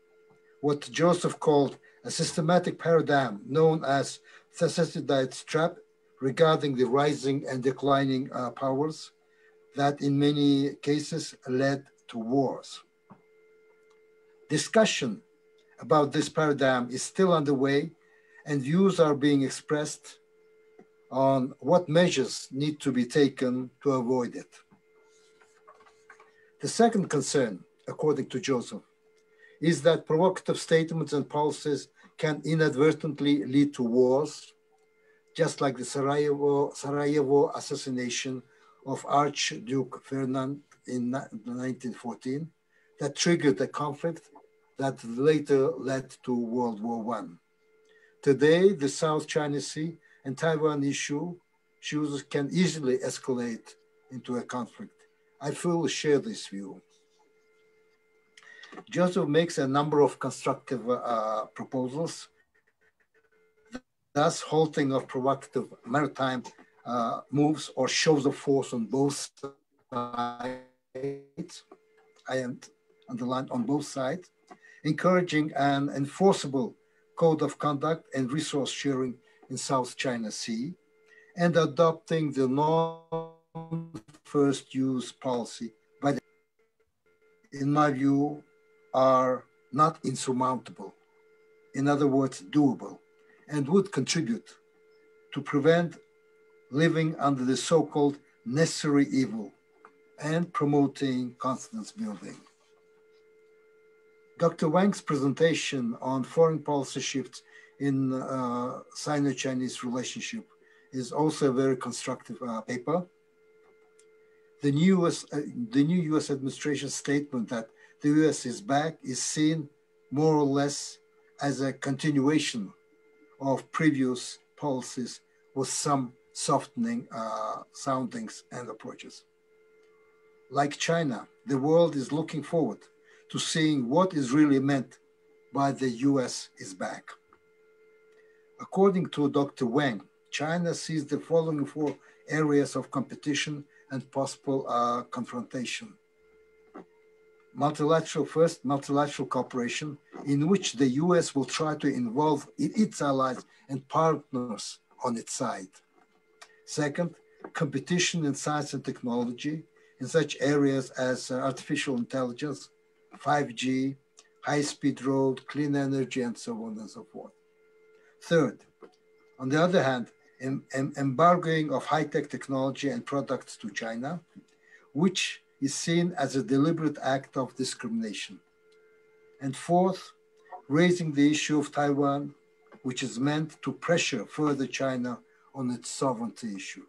Speaker 6: what Joseph called a systematic paradigm known as Thucydides' trap regarding the rising and declining powers that in many cases led to wars. Discussion about this paradigm is still underway, and views are being expressed on what measures need to be taken to avoid it. The second concern, according to Joseph, is that provocative statements and policies can inadvertently lead to wars, just like the Sarajevo assassination of Archduke Ferdinand in 1914, that triggered a conflict that later led to World War I. Today, the South China Sea and Taiwan issues can easily escalate into a conflict. I fully share this view. Joseph makes a number of constructive proposals, thus halting of provocative maritime moves or shows of force on both sides. I underline on both sides, encouraging an enforceable code of conduct and resource sharing in South China Sea, and adopting the non-first use policy by the, in my view, are not insurmountable, in other words, doable, and would contribute to prevent living under the so-called necessary evil and promoting confidence building. Dr. Wang's presentation on foreign policy shifts in Sino-Chinese relationship is also a very constructive paper. The new US administration statement that the US is back is seen more or less as a continuation of previous policies with some softening soundings and approaches. Like China, the world is looking forward to seeing what is really meant by the US is back. According to Dr. Wang, China sees the following four areas of competition and possible confrontation. Multilateral cooperation, in which the US will try to involve its allies and partners on its side. Second, competition in science and technology in such areas as artificial intelligence, 5G, high-speed road, clean energy, and so on and so forth. Third, on the other hand, embargoing of high-tech technology and products to China, which is seen as a deliberate act of discrimination. And fourth, raising the issue of Taiwan, which is meant to pressure further China on its sovereignty issue.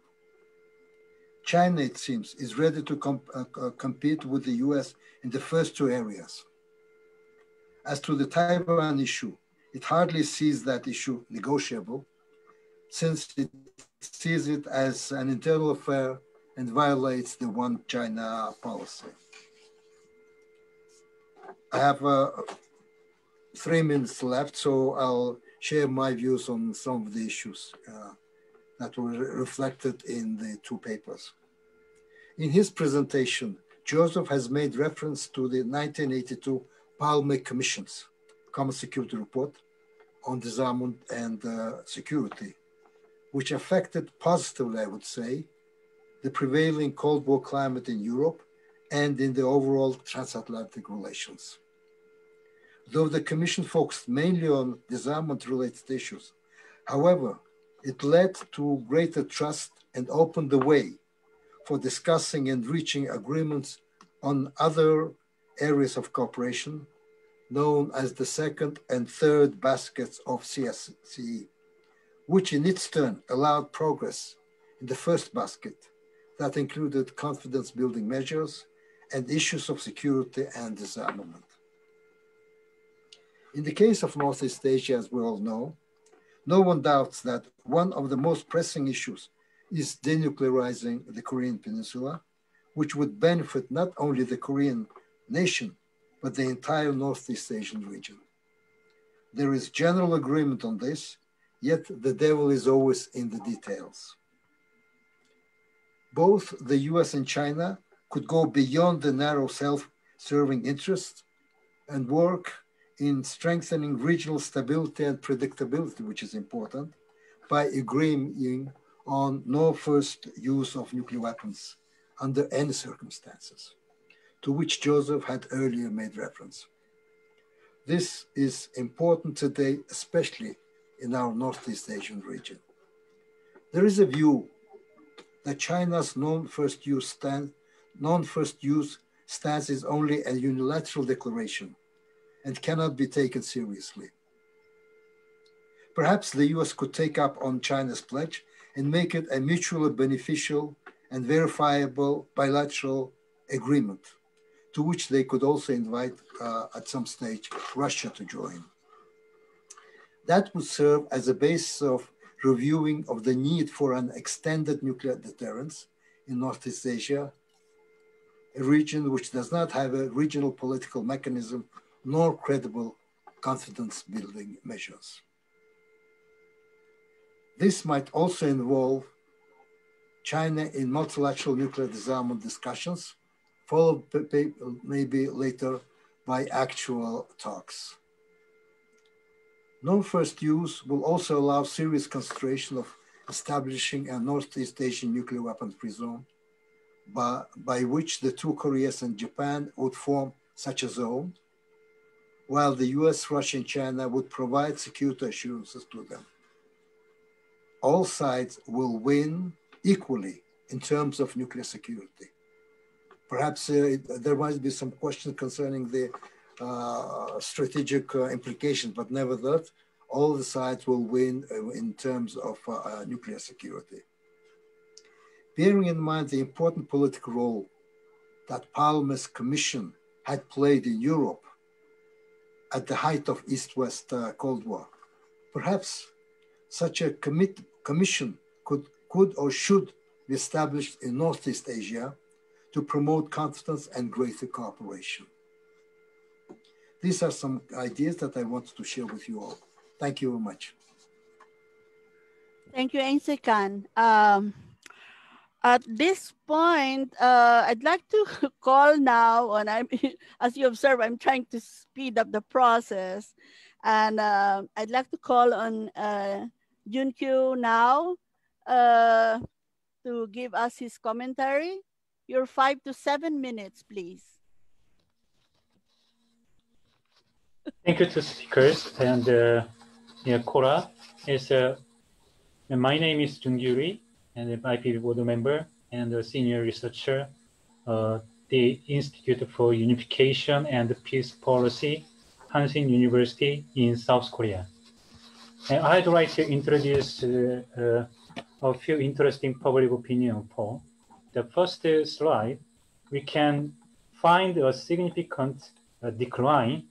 Speaker 6: China, it seems, is ready to compete with the US in the first two areas. As to the Taiwan issue, it hardly sees that issue negotiable, since it sees it as an internal affair and violates the One China policy. I have 3 minutes left, so I'll share my views on some of the issues that were reflected in the two papers. In his presentation, Joseph has made reference to the 1982 Palme Commission's Common Security Report on disarmament and security, which affected positively, I would say, the prevailing Cold War climate in Europe and in the overall transatlantic relations. though the Commission focused mainly on disarmament-related issues. However, it led to greater trust and opened the way for discussing and reaching agreements on other areas of cooperation, known as the second and third baskets of CSCE, which in its turn allowed progress in the first basket that included confidence-building measures and issues of security and disarmament. In the case of Northeast Asia, as we all know, no one doubts that one of the most pressing issues is denuclearizing the Korean Peninsula, which would benefit not only the Korean nation, but the entire Northeast Asian region. There is general agreement on this, yet the devil is always in the details. Both the US and China could go beyond the narrow self-serving interests and work in strengthening regional stability and predictability, which is important, by agreeing on no first use of nuclear weapons under any circumstances, to which Joseph had earlier made reference. This is important today, especially in our Northeast Asian region. There is a view that China's non-first use stance is only a unilateral declaration and cannot be taken seriously. Perhaps the US could take up on China's pledge and make it a mutually beneficial and verifiable bilateral agreement, to which they could also invite at some stage Russia to join. That would serve as a basis of reviewing of the need for an extended nuclear deterrence in Northeast Asia, a region which does not have a regional political mechanism nor credible confidence-building measures. This might also involve China in multilateral nuclear disarmament discussions, followed maybe later by actual talks. Non-first use will also allow serious consideration of establishing a Northeast Asian nuclear weapons-free zone, by which the two Koreas and Japan would form such a zone, while the US, Russia, and China would provide security assurances to them. All sides will win equally in terms of nuclear security. Perhaps there might be some questions concerning the strategic implications, but nevertheless, all the sides will win in terms of nuclear security. Bearing in mind the important political role that Palme's commission had played in Europe at the height of East-West Cold War, perhaps such a commission could or should be established in Northeast Asia to promote confidence and greater cooperation. These are some ideas that I wanted to share with you all. Thank you very much.
Speaker 1: Thank you, Ensekan. At this point, I'd like to call now, and as you observe, I'm trying to speed up the process. And I'd like to call on Junkyu now to give us his commentary. Your 5 to 7 minutes, please.
Speaker 9: Thank you to speakers and Cora. My name is Jungyu Lee, and I'm IP board member and a senior researcher, the Institute for Unification and Peace Policy, Hanshin University in South Korea. And I'd like to introduce a few interesting public opinion polls. The first slide, we can find a significant decline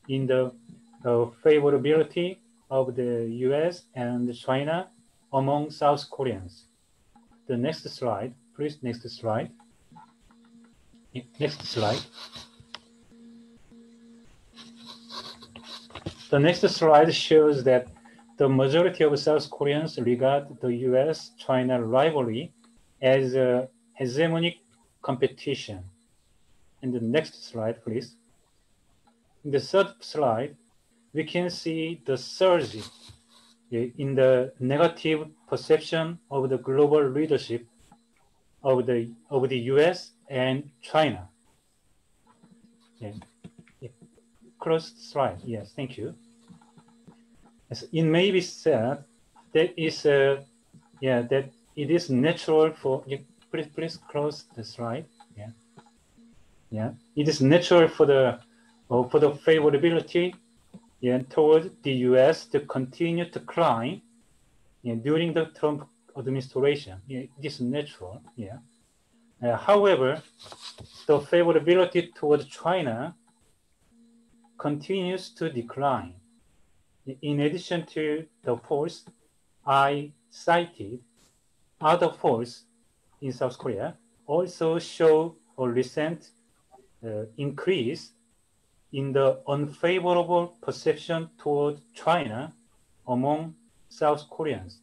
Speaker 9: in the favorability of the US and China among South Koreans. The next slide, please, next slide. Next slide. The next slide shows that the majority of South Koreans regard the US-China rivalry as a hegemonic competition. And the next slide, please. In the third slide, we can see the surge in the negative perception of the global leadership of the US and China. Yeah. Yeah. close slide. Yes, thank you. Yes, it may be said that that it is natural for please close the slide. Yeah. It is natural for the favorability toward the U.S. to continue to climb during the Trump administration. It is natural. However, the favorability toward China continues to decline. In addition to the polls I cited, other polls in South Korea also show a recent increase in the unfavorable perception toward China among South Koreans.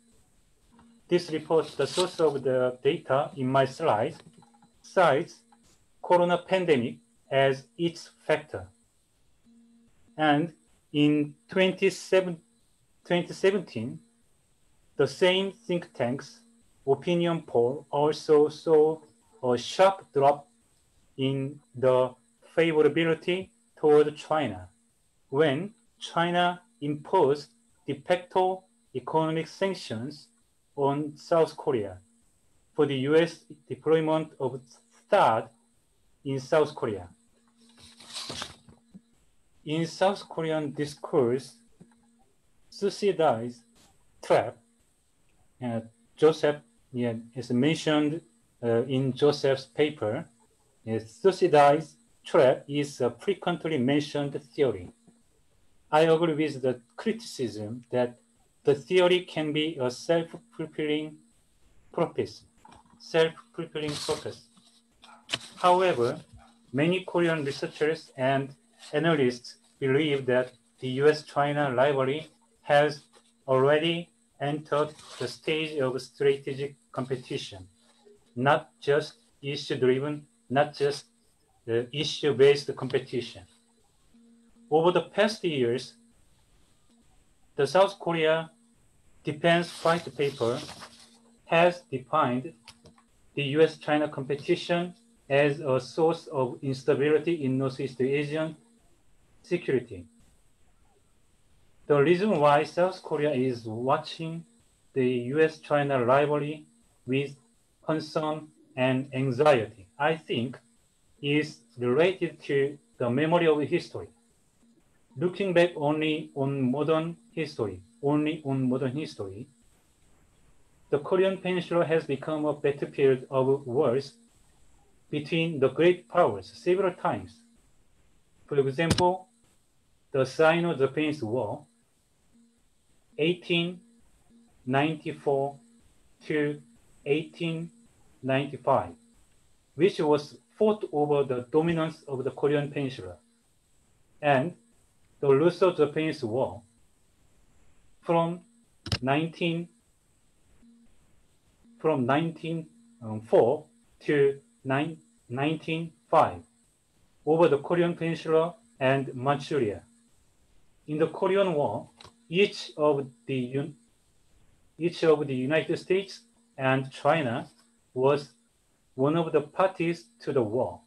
Speaker 9: This report, the source of the data in my slide, cites corona pandemic as its factor. And in 2017, the same think tank's opinion poll also saw a sharp drop in the favorability toward China when China imposed de facto economic sanctions on South Korea for the US deployment of THAAD in South Korea. In South Korean discourse, Thucydides' trap, Joseph is mentioned in Joseph's paper. Thucydides' trap is a frequently mentioned theory. I agree with the criticism that the theory can be a self-fulfilling prophecy. However, many Korean researchers and analysts believe that the US-China rivalry has already entered the stage of strategic competition, not just issue-driven, not just issue-based competition. Over the past years, the South Korea Defense White Paper has defined the US-China competition as a source of instability in Northeast Asian security. The reason why South Korea is watching the US-China rivalry with concern and anxiety, I think, is related to the memory of history. Looking back only on modern history, the Korean Peninsula has become a battlefield of wars between the great powers several times. For example, the Sino-Japanese War, 1894 to 1895, which was fought over the dominance of the Korean Peninsula, and the Russo-Japanese War from 1904 to 1905 over the Korean Peninsula and Manchuria. In the Korean War, each of the United States and China was one of the parties to the war.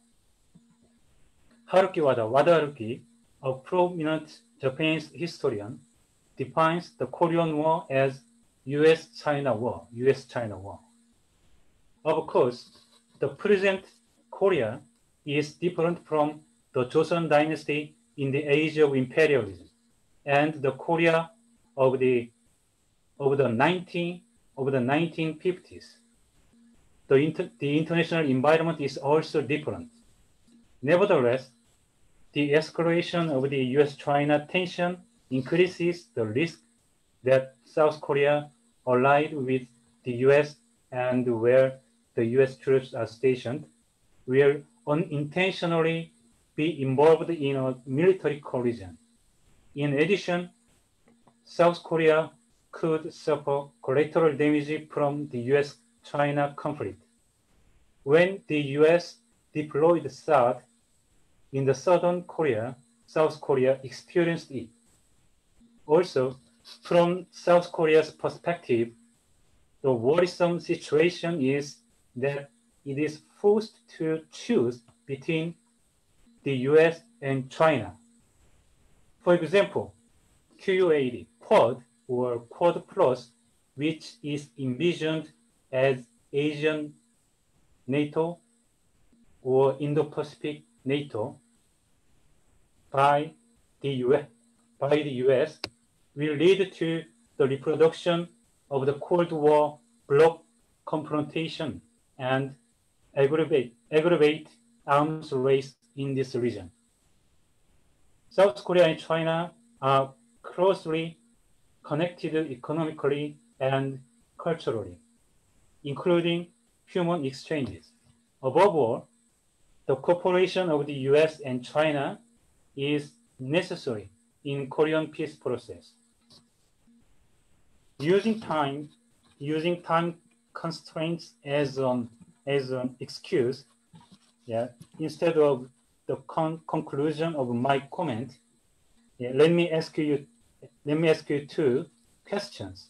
Speaker 9: Wada Haruki, a prominent Japanese historian, defines the Korean War as US-China War. Of course, the present Korea is different from the Joseon dynasty in the age of imperialism and the Korea of the 1950s. The international environment is also different. Nevertheless, the escalation of the US-China tension increases the risk that South Korea, allied with the US and where the US troops are stationed, will unintentionally be involved in a military collision. In addition, South Korea could suffer collateral damage from the US-China conflict. When the US deployed THAAD in the southern Korea, South Korea experienced it. Also, from South Korea's perspective, the worrisome situation is that it is forced to choose between the US and China. For example, QUAD, Quad or Quad Plus, which is envisioned as Asian NATO or Indo-Pacific NATO by the US will lead to the reproduction of the Cold War bloc confrontation and aggravate arms race in this region. South Korea and China are closely connected economically and culturally, including human exchanges. Above all, the cooperation of the US and China is necessary in Korean peace process. Using time constraints as an excuse, instead of the conclusion of my comment, let me ask you two questions.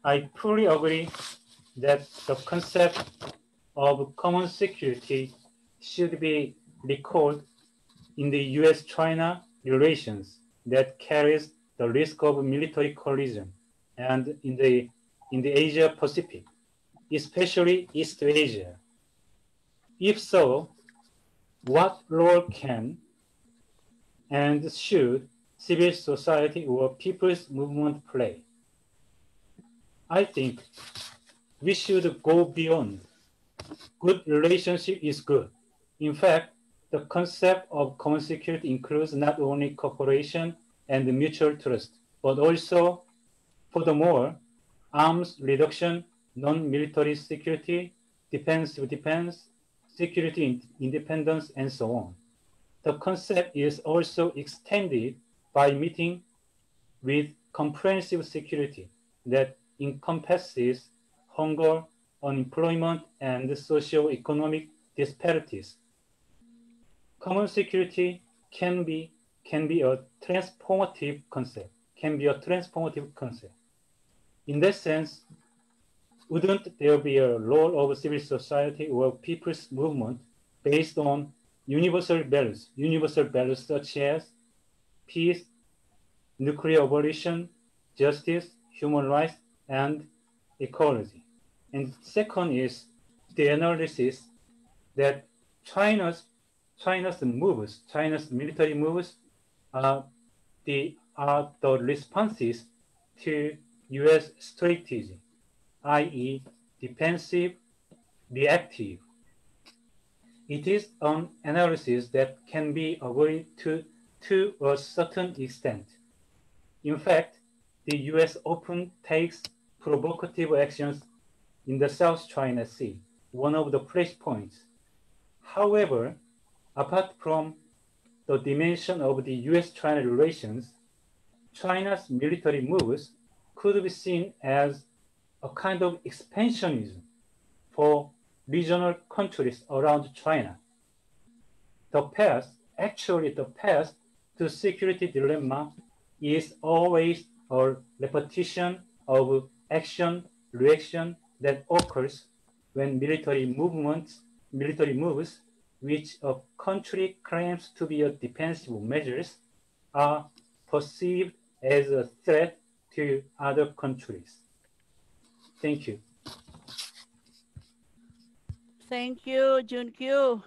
Speaker 9: I fully agree that the concept of common security should be recalled in the US-China relations that carries the risk of military collision, and in the Asia-Pacific, especially East Asia. If so, what role can and should civil society or people's movement play? I think we should go beyond. Good relationship is good. In fact, the concept of common security includes not only cooperation and mutual trust, but also, furthermore, arms reduction, non-military security, defensive defense, security independence, and so on. The concept is also extended by meeting with comprehensive security that encompasses hunger, unemployment, and socio-economic disparities. Common security can be a transformative concept. In that sense, wouldn't there be a role of civil society or people's movement based on universal values such as peace, nuclear abolition, justice, human rights, and ecology? And second is the analysis that China's military moves are the responses to US strategy, i.e. defensive, reactive. It is an analysis that can be agreed to a certain extent. In fact, the US often takes provocative actions in the South China Sea, one of the flashpoints. However, apart from the dimension of the US-China relations, China's military moves could be seen as a kind of expansionism for regional countries around China. The path to security dilemma is always a repetition of action-reaction that occurs when military moves, which a country claims to be a defensive measures, are perceived as a threat to other countries. Thank you.
Speaker 1: Thank you, Junkyu.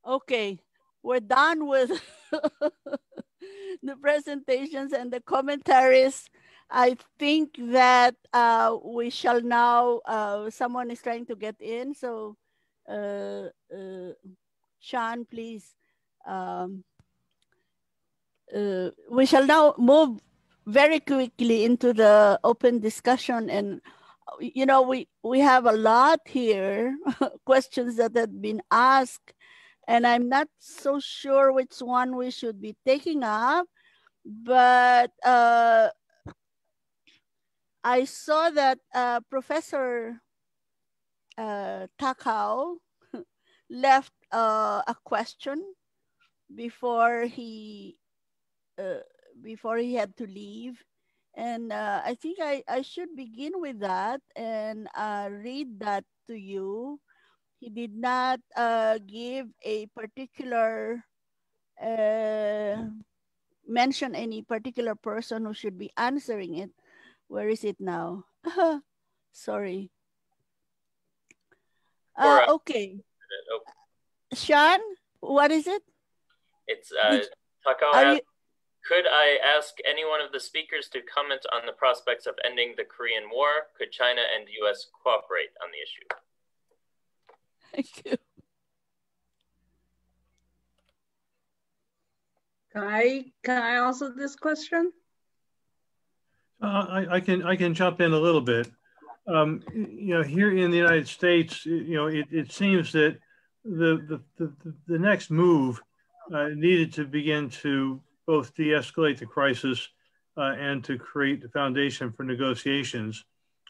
Speaker 1: Okay, we're done with the presentations and the commentaries. I think that we shall now, someone is trying to get in. So Sean, please. We shall now move very quickly into the open discussion. And, you know, we have a lot here, questions that have been asked. And I'm not so sure which one we should be taking up. But I saw that Professor Takao left a question before he had to leave. And I think I should begin with that and read that to you. He did not give a particular mention any particular person who should be answering it. Where is it now? Sorry. Okay.
Speaker 5: Oh.
Speaker 1: Sean, what is it?
Speaker 5: It's Takao asked, could I ask any one of the speakers to comment on the prospects of ending the Korean War? Could China and the US cooperate on the issue?
Speaker 1: Thank you.
Speaker 3: Can I answer this question?
Speaker 2: I can jump in a little bit. Here in the United States, it seems that the next move needed to begin to both de-escalate the crisis and to create a foundation for negotiations.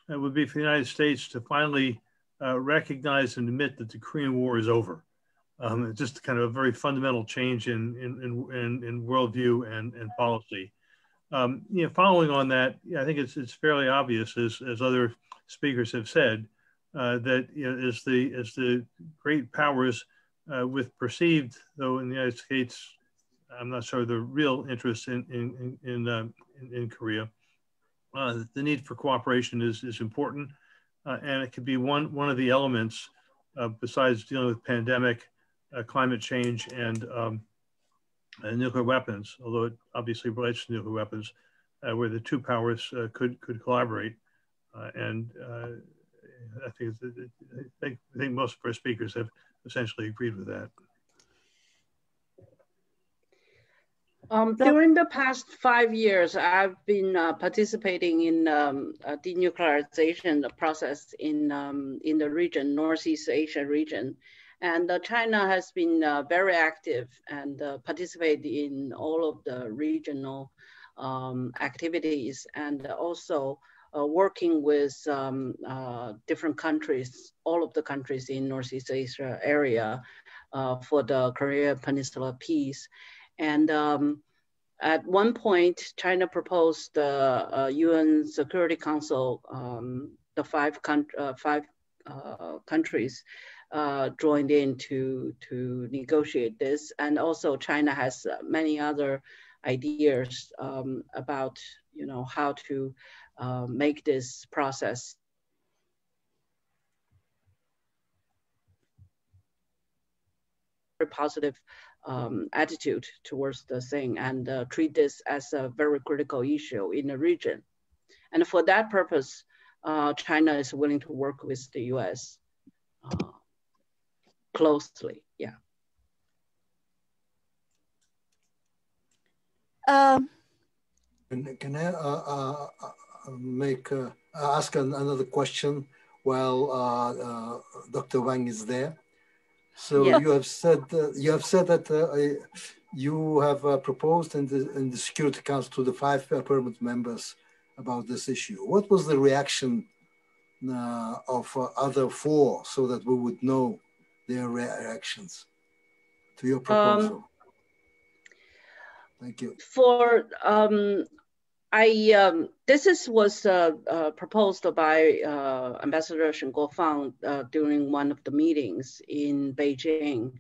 Speaker 2: It would be for the United States to finally recognize and admit that the Korean War is over. It's just kind of a very fundamental change in worldview and policy. Following on that, I think it's fairly obvious, as other speakers have said, that as the great powers with perceived, though in the United States, I'm not sure the real interest in Korea, the need for cooperation is important, and it could be one of the elements besides dealing with pandemic, climate change, and nuclear weapons, although it obviously relates to nuclear weapons, where the two powers could collaborate. And I think most of our speakers have essentially agreed with that.
Speaker 3: During the past 5 years, I've been participating in a denuclearization process in the region, Northeast Asia region. And China has been very active and participated in all of the regional activities, and also working with different countries, all of the countries in Northeast Asia area for the Korean Peninsula peace. And at one point, China proposed the UN Security Council, the five countries joined in to negotiate this. And also China has many other ideas about how to make this process very positive attitude towards the thing, and treat this as a very critical issue in the region. And for that purpose, China is willing to work with the US closely, yeah.
Speaker 6: Can I ask another question while Dr. Wang is there? So yes. you have said that you have proposed in the Security Council to the 5 permanent members about this issue. What was the reaction of other 4, so that we would know their reactions to your proposal? Thank you.
Speaker 3: For this was proposed by Ambassador Shen Guofang during one of the meetings in Beijing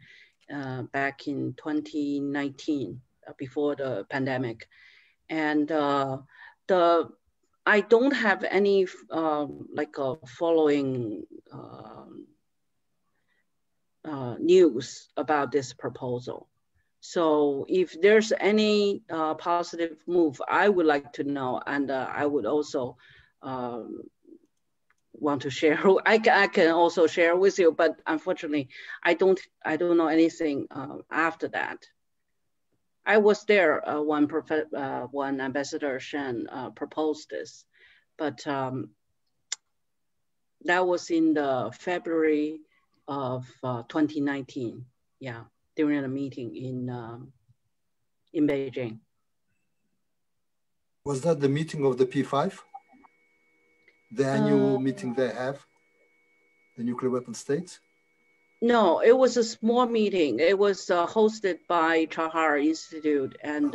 Speaker 3: back in 2019, before the pandemic. And I don't have any following news about this proposal. So if there's any positive move, I would like to know, and I would also want to share. I can also share with you, but unfortunately, I don't know anything after that. I was there when Ambassador Shen proposed this, but that was in the February of 2019. Yeah. During a meeting in Beijing.
Speaker 6: Was that the meeting of the P5? The annual meeting they have, the nuclear weapon states?
Speaker 3: No, it was a small meeting. It was hosted by Charhar Institute, and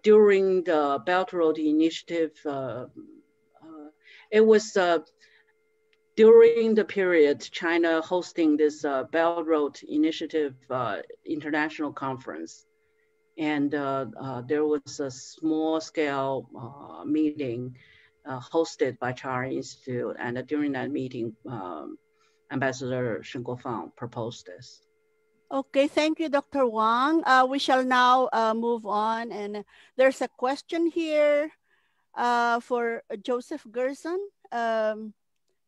Speaker 3: during the Belt Road Initiative, it was during the period China hosting this Belt Road Initiative International Conference. And there was a small scale meeting hosted by Charhar Institute. And during that meeting, Ambassador Shen Guofang proposed this.
Speaker 1: Okay, thank you, Dr. Wang. We shall now move on. And there's a question here for Joseph Gerson.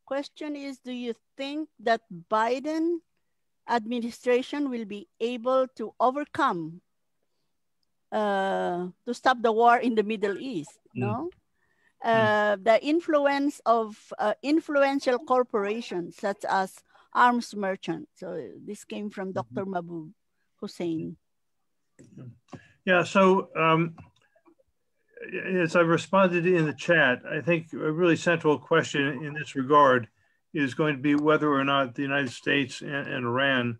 Speaker 1: Question is, do you think that Biden administration will be able to overcome, to stop the war in the Middle East, no? The influence of influential corporations such as arms merchants. So this came from Dr. Mahbub Hussein.
Speaker 2: Yeah, so as I responded in the chat, I think a really central question in this regard is going to be whether or not the United States and Iran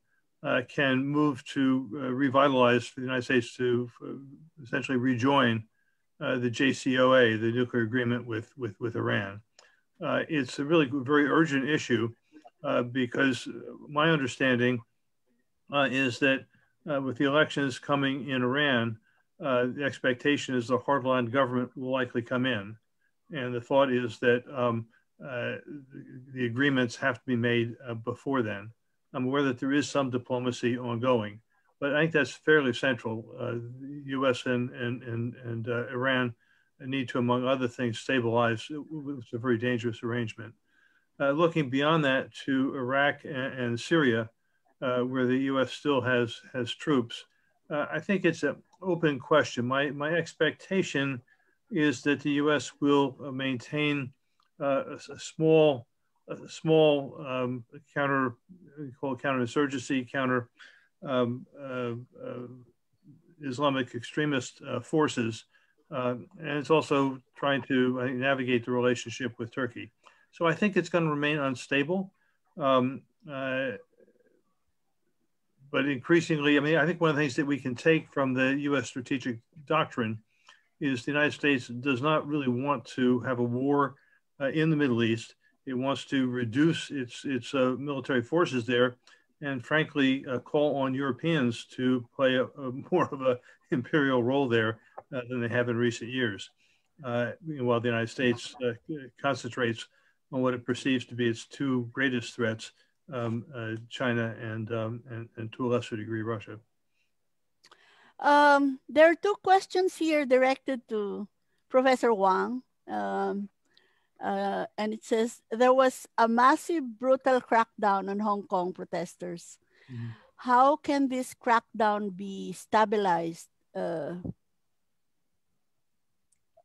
Speaker 2: can move to revitalize for the United States to essentially rejoin the JCPOA, the nuclear agreement with Iran. It's a really very urgent issue because my understanding is that with the elections coming in Iran, the expectation is the hardline government will likely come in. And the thought is that the agreements have to be made before then. I'm aware that there is some diplomacy ongoing, but I think that's fairly central. The US and Iran need to, among other things, stabilize. It's a very dangerous arrangement. Looking beyond that to Iraq and Syria, where the US still has troops, I think it's an open question. My expectation is that the US will maintain a small counterinsurgency, counter Islamic extremist forces, and it's also trying to navigate the relationship with Turkey. So I think it's going to remain unstable, but increasingly, I mean, I think one of the things that we can take from the U.S. strategic doctrine is the United States does not really want to have a war in the Middle East. It wants to reduce its military forces there, and frankly, call on Europeans to play a more of an imperial role there than they have in recent years. While the United States concentrates on what it perceives to be its two greatest threats, China and to a lesser degree, Russia.
Speaker 1: There are two questions here directed to Professor Wang. And it says, there was a massive brutal crackdown on Hong Kong protesters. Mm-hmm. How can this crackdown be stabilized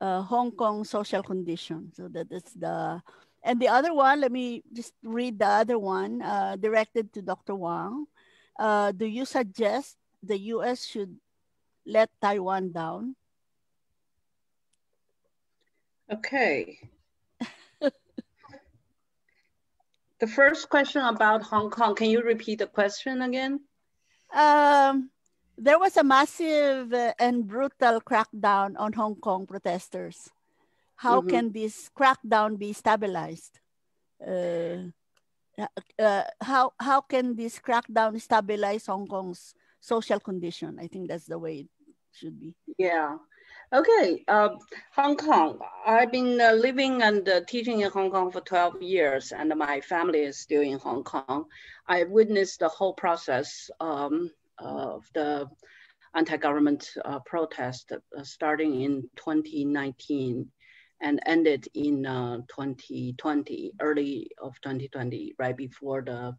Speaker 1: Hong Kong social condition? So that is and the other one, let me just read the other one directed to Dr. Wang. Do you suggest the US should let Taiwan down?
Speaker 3: Okay. The first question about Hong Kong, can you repeat the question again?
Speaker 1: There was a massive and brutal crackdown on Hong Kong protesters. How can this crackdown be stabilized? How can this crackdown stabilize Hong Kong's social condition? I think that's the way it should be.
Speaker 3: Yeah. Okay, Hong Kong. I've been living and teaching in Hong Kong for 12 years, and my family is still in Hong Kong. I witnessed the whole process of the anti-government protest starting in 2019 and ended in 2020, early of 2020, right before the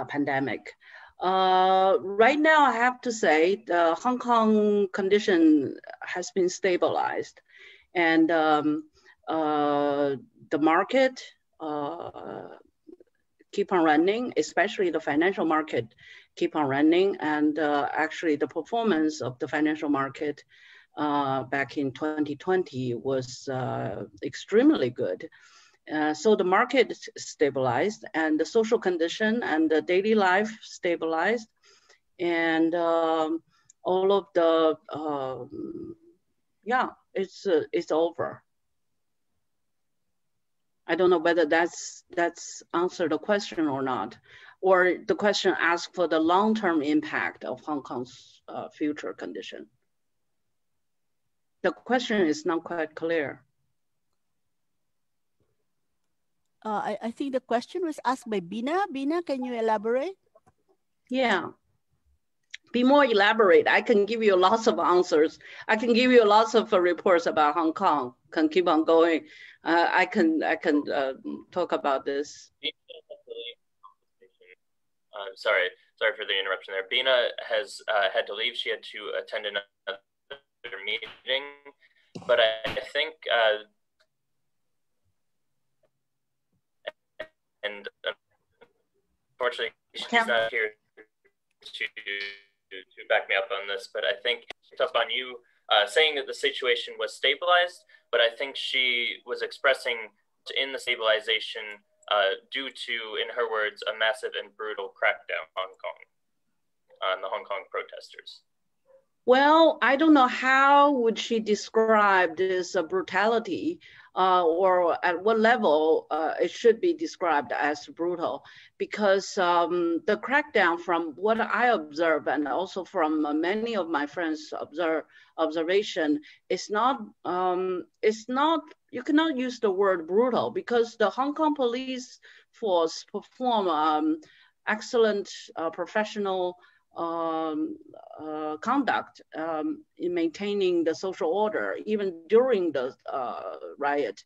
Speaker 3: pandemic. Right now, I have to say the Hong Kong condition has been stabilized, and the market keep on running, especially the financial market keep on running, and actually the performance of the financial market back in 2020 was extremely good. So the market stabilized, and the social condition and the daily life stabilized, and all of the yeah, it's over. I don't know whether that's answered the question or not, or the question asked for the long-term impact of Hong Kong's future condition. The question is not quite clear.
Speaker 1: I think the question was asked by Bina. Bina, can you elaborate?
Speaker 3: Yeah. Be more elaborate. I can give you lots of answers. I can give you lots of reports about Hong Kong. Can keep on going. I can talk about this.
Speaker 5: Sorry for the interruption there. Bina has had to leave. She had to attend another meeting, but I think, and unfortunately, she's not here to back me up on this, but I think it's up on you saying that the situation was stabilized, but I think she was expressing in the stabilization due to, in her words, a massive and brutal crackdown on the Hong Kong protesters.
Speaker 3: Well, I don't know how would she describe this brutality or at what level it should be described as brutal, because the crackdown, from what I observe and also from many of my friends' observation, it's not, you cannot use the word brutal, because the Hong Kong police force perform excellent professional conduct in maintaining the social order, even during the riot.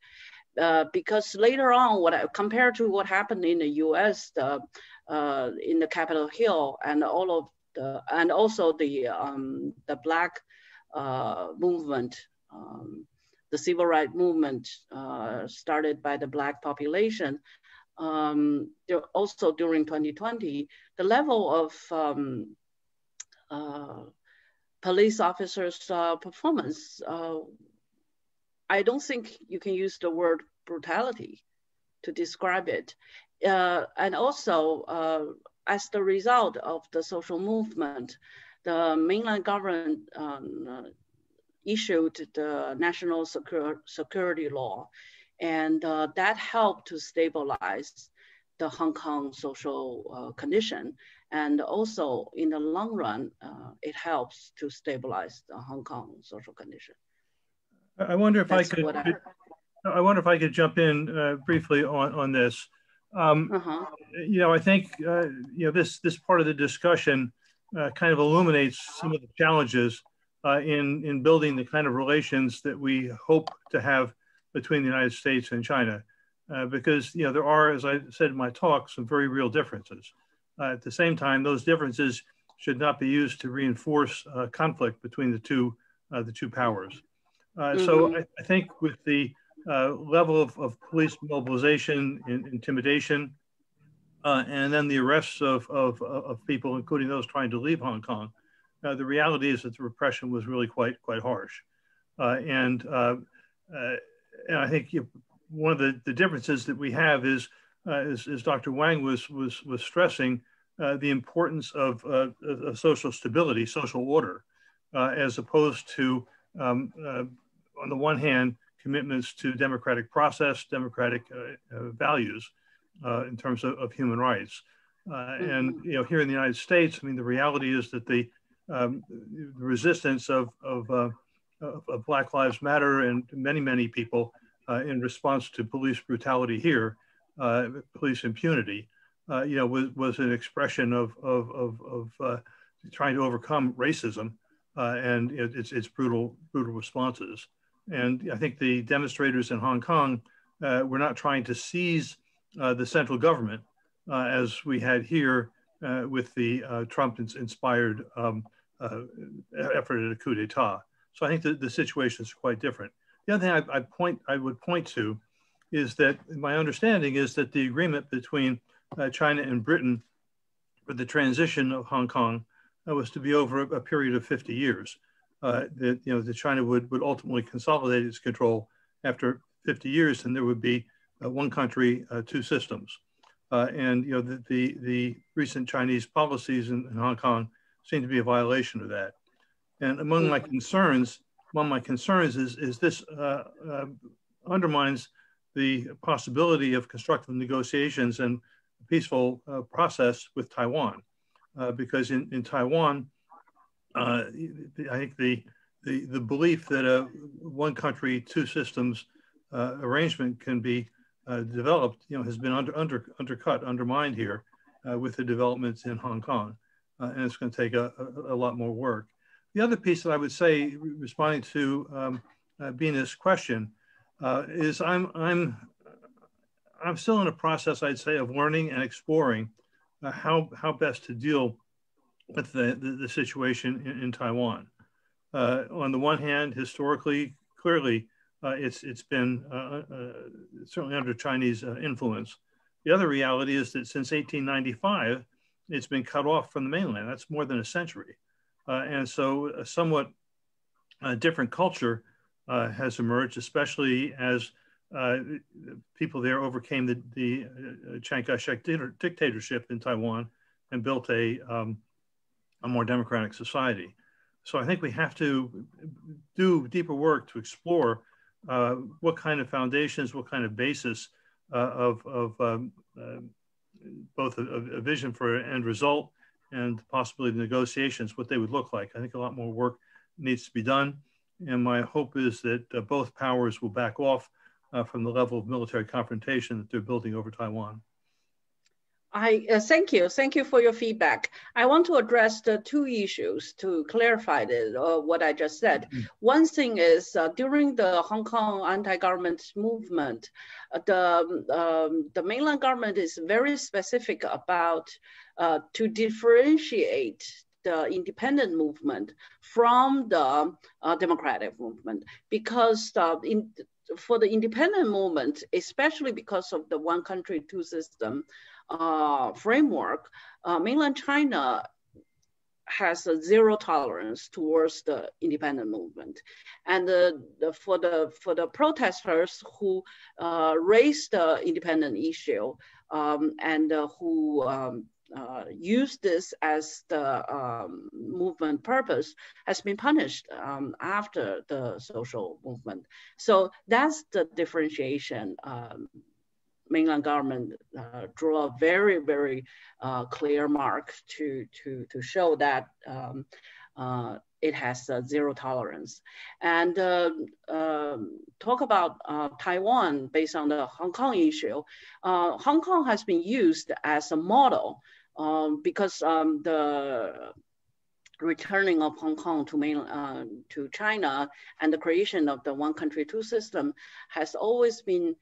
Speaker 3: Because later on, compared to what happened in the US, in the Capitol Hill, and also the Black movement, the civil rights movement started by the Black population. Also during 2020, the level of police officers' performance, I don't think you can use the word brutality to describe it. And also, as the result of the social movement, the mainland government issued the national security law, and that helped to stabilize the Hong Kong social condition. And also in the long run, it helps to stabilize the Hong Kong social condition.
Speaker 2: I wonder if I could jump in briefly on this. You know, I think you know, this part of the discussion kind of illuminates some of the challenges in building the kind of relations that we hope to have between the United States and China, because you know, there are, as I said in my talk, some very real differences. At the same time, those differences should not be used to reinforce conflict between the two powers. So I think with the level of police mobilization and intimidation, and then the arrests of people, including those trying to leave Hong Kong, the reality is that the repression was really quite harsh. And I think one of the differences that we have is, as Dr. Wang was stressing, the importance of social stability, social order, as opposed to, on the one hand, commitments to democratic process, democratic values in terms of human rights. And you know, here in the United States, I mean, the reality is that the resistance of Black Lives Matter and many people in response to police brutality here, police impunity, you know, was an expression of trying to overcome racism and its brutal responses. And I think the demonstrators in Hong Kong were not trying to seize the central government as we had here with the Trump-inspired effort at a coup d'etat. So I think that the situation is quite different. The other thing I would point to is that my understanding is that the agreement between China and Britain for the transition of Hong Kong was to be over a period of 50 years. That, you know, that China would ultimately consolidate its control after 50 years, and there would be one country, two systems. And you know, the recent Chinese policies in Hong Kong seem to be a violation of that. And among my concerns, is this undermines the possibility of constructive negotiations and peaceful process with Taiwan, because in Taiwan, I think the the belief that a one country, two systems arrangement can be developed, has been undercut, undermined here with the developments in Hong Kong. And it's going to take a lot more work. The other piece that I would say, responding to Bina's question, is I'm still in a process, I'd say, of learning and exploring how best to deal with the situation in Taiwan. On the one hand, historically, clearly, it's been certainly under Chinese influence. The other reality is that since 1895, it's been cut off from the mainland. That's more than a century. And so a somewhat different culture has emerged, especially as people there overcame the Chiang Kai-shek dictatorship in Taiwan and built a more democratic society. So I think we have to do deeper work to explore what kind of foundations, what kind of basis of both a vision for an end result and possibly the negotiations, what they would look like. I think a lot more work needs to be done. And my hope is that both powers will back off from the level of military confrontation that they're building over Taiwan.
Speaker 3: Thank you for your feedback. I want to address the two issues to clarify what I just said. One thing is during the Hong Kong anti-government movement, the mainland government is very specific about to differentiate the independent movement from the democratic movement, because for the independent movement, especially because of the one country, two system framework, mainland China has a zero tolerance towards the independent movement. And for the protesters who raised the independent issue and who use this as the movement purpose has been punished after the social movement. So that's the differentiation. Mainland government draw a very, very clear mark to show that it has zero tolerance. And talk about Taiwan based on the Hong Kong issue. Hong Kong has been used as a model because the returning of Hong Kong to China and the creation of the one country, two system has always been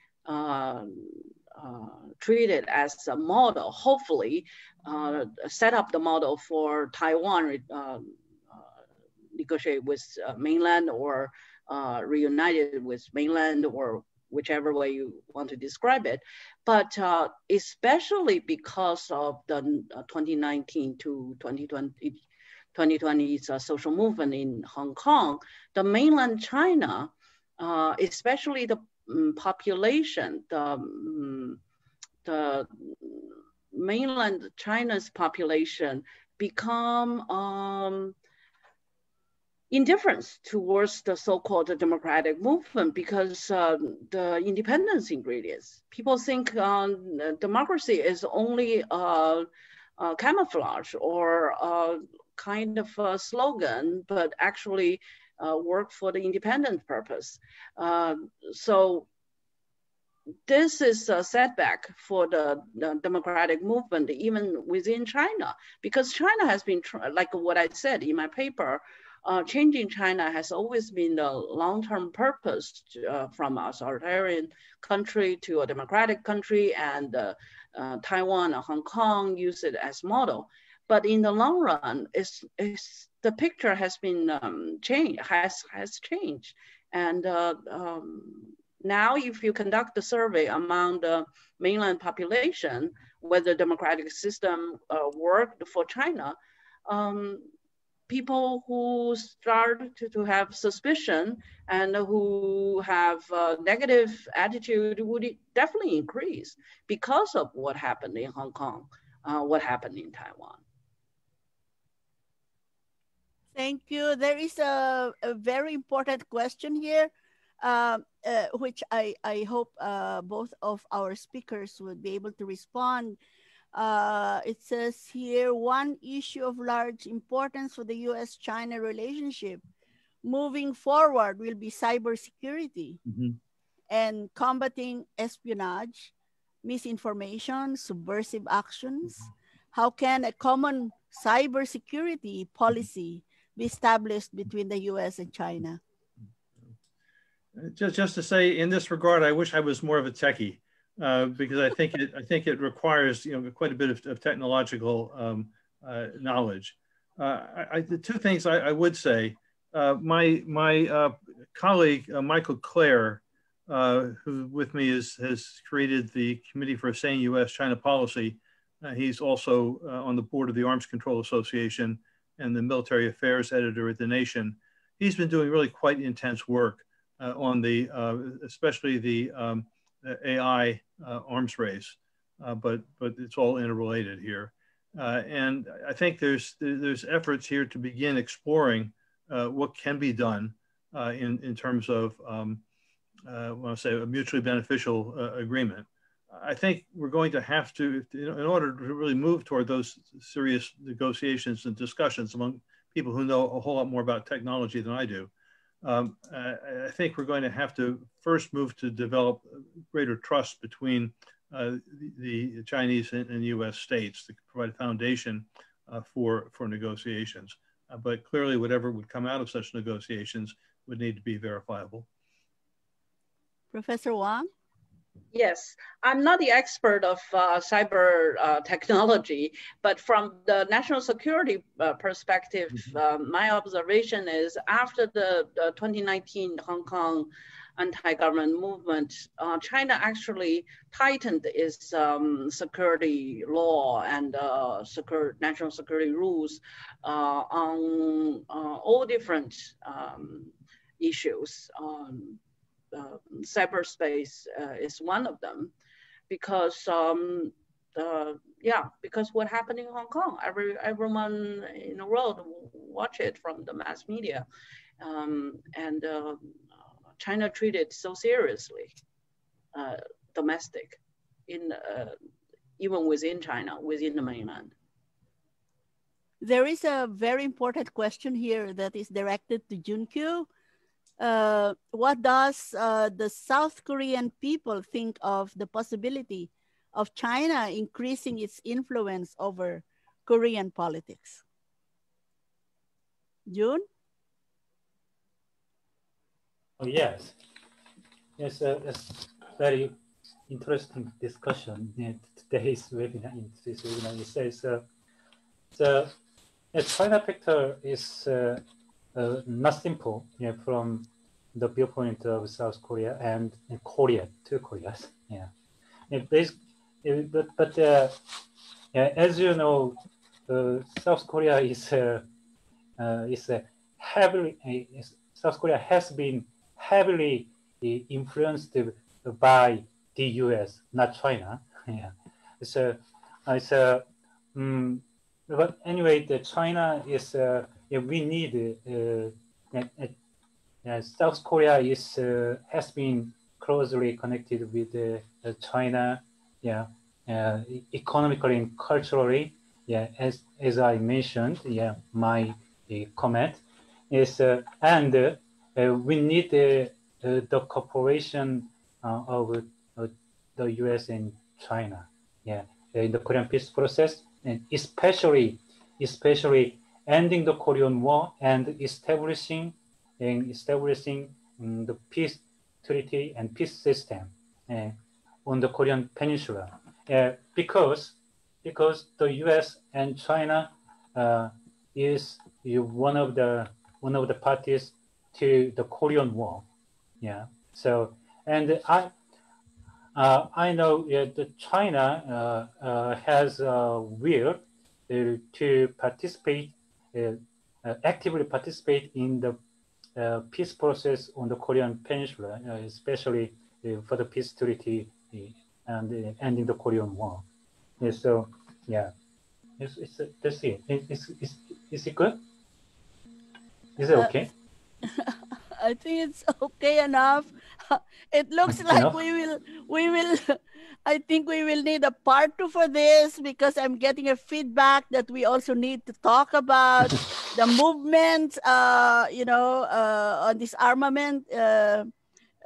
Speaker 3: treated as a model, hopefully set up the model for Taiwan, negotiate with mainland or reunited with mainland, or whichever way you want to describe it. But especially because of the 2019 to 2020's social movement in Hong Kong, the mainland China, especially the population, the mainland China's population become indifference towards the so-called democratic movement because the independence ingredients. People think democracy is only a camouflage or a kind of a slogan, but actually work for the independent purpose. So this is a setback for the democratic movement, even within China, because China has been, like what I said in my paper, changing China has always been the long-term purpose from an authoritarian country to a democratic country, and Taiwan and Hong Kong use it as model. But in the long run, the picture has been changed, has changed. And now if you conduct a survey among the mainland population, whether democratic system worked for China, people who start to have suspicion and who have a negative attitude would definitely increase because of what happened in Hong Kong, what happened in Taiwan.
Speaker 1: Thank you. There is a very important question here, which I hope both of our speakers would be able to respond. It says here, one issue of large importance for the US-China relationship moving forward will be cybersecurity and combating espionage, misinformation, subversive actions. How can a common cybersecurity policy be established between the US and China?
Speaker 2: Just to say, in this regard, I wish I was more of a techie, because I think it requires quite a bit of technological knowledge. The two things I would say, my colleague Michael Clare, who with me has created the Committee for a Sane U.S.-China Policy. He's also on the board of the Arms Control Association and the Military Affairs Editor at The Nation. He's been doing really quite intense work on the, especially the AI arms race, but it's all interrelated here. And I think there's efforts here to begin exploring what can be done in terms of, I want to say, a mutually beneficial agreement. I think we're going to have to, in order to really move toward those serious negotiations and discussions among people who know a whole lot more about technology than I do, I think we're going to have to first move to develop greater trust between the Chinese and U.S. states to provide a foundation for negotiations. But clearly, whatever would come out of such negotiations would need to be verifiable.
Speaker 1: Professor Wang?
Speaker 3: Yes, I'm not the expert of cyber technology, but from the national security perspective, my observation is after the 2019 Hong Kong anti-government movement, China actually tightened its security law and national security rules on all different issues. Cyberspace is one of them, because because what happened in Hong Kong, everyone in the world watch it from the mass media, and China treated so seriously domestic even within China, within the mainland.
Speaker 1: There is a very important question here that is directed to Junkyu. What does the South Korean people think of the possibility of China increasing its influence over Korean politics? Jun?
Speaker 9: Oh, yes. Yes, it's very interesting discussion in today's webinar. It says the China factor is not simple, from the viewpoint of South Korea and Korea, two Koreas. But as you know, South Korea is heavily. South Korea has been heavily influenced by the U.S., not China. But anyway, China is. We need. South Korea has been closely connected with China. Economically and culturally. As I mentioned. My comment is, and we need the cooperation of the U.S. and China. In the Korean peace process, and especially ending the Korean War and establishing the peace treaty and peace system on the Korean Peninsula, because the U.S. and China is one of the parties to the Korean War. So, and I know that China has a will to participate, actively participate in the peace process on the Korean Peninsula, especially for the peace treaty and ending the Korean War. So, that's it. Is it good? Is it okay?
Speaker 1: I think it's okay enough. It looks like we will I think we will need a part 2 for this because I'm getting a feedback that we also need to talk about the movement, on disarmament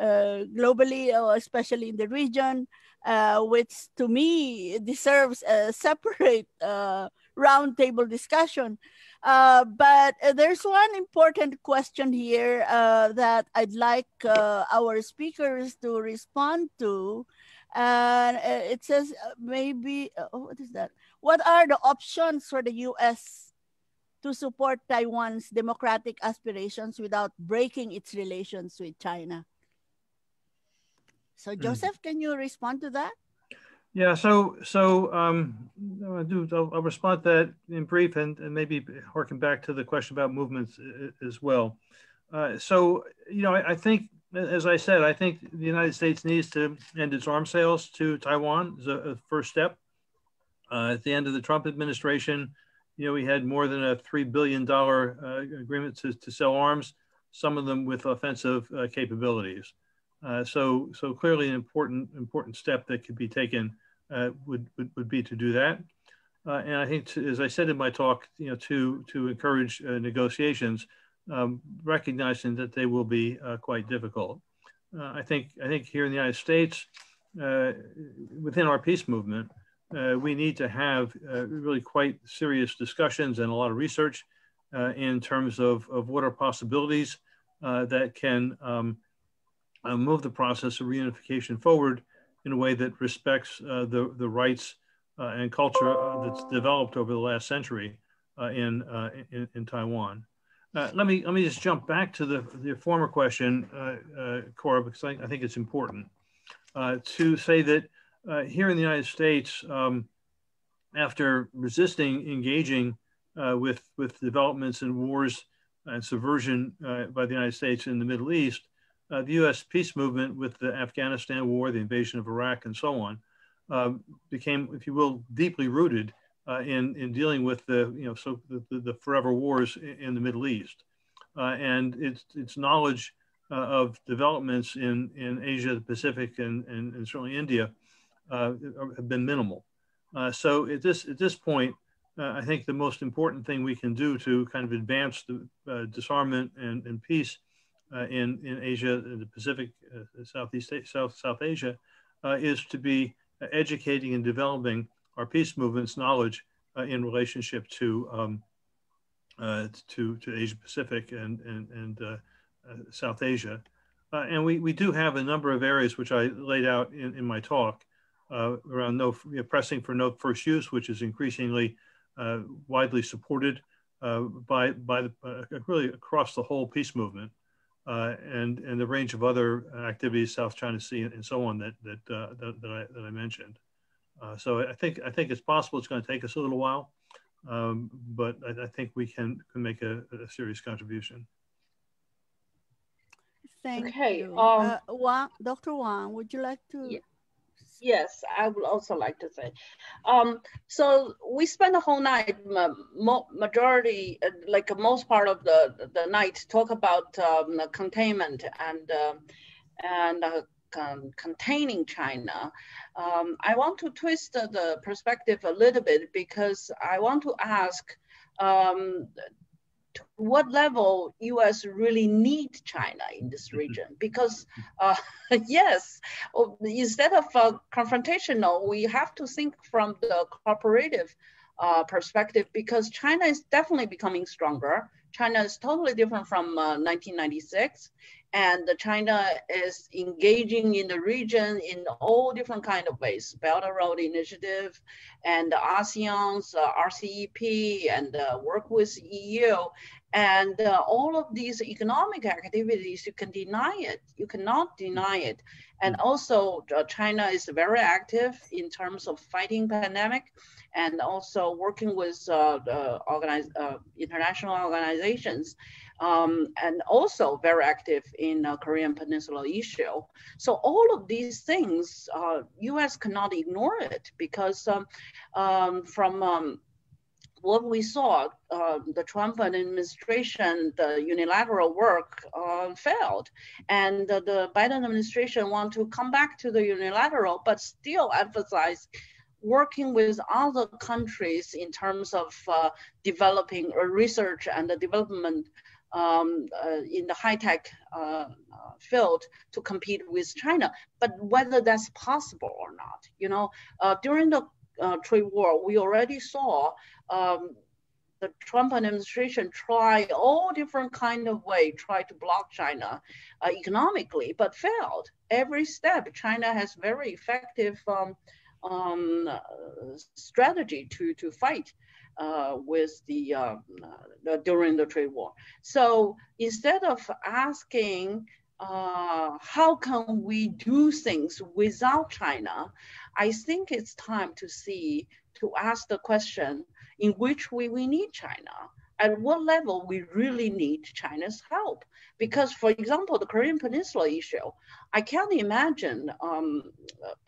Speaker 1: globally, or especially in the region, which to me deserves a separate roundtable discussion. But there's one important question here that I'd like our speakers to respond to. And it says maybe, what is that? What are the options for the US to support Taiwan's democratic aspirations without breaking its relations with China? So Joseph, can you respond to that?
Speaker 2: Yeah, so I'll respond to that in brief and maybe harken back to the question about movements as well. I think, as I said, I think the United States needs to end its arms sales to Taiwan as a first step. At the end of the Trump administration, we had more than a $3 billion agreement to sell arms, some of them with offensive capabilities. So clearly an important step that could be taken would be to do that. And I think, as I said in my talk, to encourage negotiations, recognizing that they will be quite difficult. I think here in the United States, within our peace movement, we need to have really quite serious discussions and a lot of research in terms of what are possibilities that can move the process of reunification forward in a way that respects the rights and culture that's developed over the last century in Taiwan. Let me just jump back to the former question, Cora, because I think it's important to say that here in the United States, after resisting engaging with developments and wars and subversion by the United States in the Middle East, the U.S. peace movement with the Afghanistan war, the invasion of Iraq, and so on, became, if you will, deeply rooted in dealing with the forever wars in the Middle East, and its knowledge of developments in Asia, the Pacific, and certainly India have been minimal. So at this point, I think the most important thing we can do to kind of advance the disarmament and peace in Asia, the Pacific, South Asia, is to be educating and developing our peace movement's knowledge in relationship to Asia Pacific and South Asia. And we do have a number of areas which I laid out in my talk around pressing for no first use, which is increasingly widely supported by really across the whole peace movement, and the range of other activities, South China Sea and so on that I mentioned. So I think it's possible. It's going to take us a little while, but I think we can make a serious contribution.
Speaker 1: Thank you. Wang, Dr. Wang, would you like to?
Speaker 3: Yeah. Yes, I would also like to say. So we spent the whole night, majority, like most part of the night, talk about containment and containing China. I want to twist the perspective a little bit because I want to ask, to what level US really need China in this region? Because yes, instead of confrontational, we have to think from the cooperative perspective, because China is definitely becoming stronger. China is totally different from 1996. And China is engaging in the region in all different kind of ways, Belt and Road Initiative and ASEAN's RCEP and work with EU. And all of these economic activities, you can deny it. You cannot deny it. And also China is very active in terms of fighting pandemic and also working with international organizations. And also very active in Korean Peninsula issue. So all of these things, US cannot ignore it because from what we saw, the Trump administration, the unilateral work failed. And the Biden administration want to come back to the unilateral, but still emphasize working with other countries in terms of developing research and the development in the high-tech field to compete with China. But whether that's possible or not, you know, during the trade war, we already saw the Trump administration try all different kind of way, try to block China economically, but failed. Every step, China has very effective strategy to fight with during the trade war. So instead of asking how can we do things without China, I think it's time to ask the question in which way we need China. At what level we really need China's help. Because for example, the Korean Peninsula issue, I can't imagine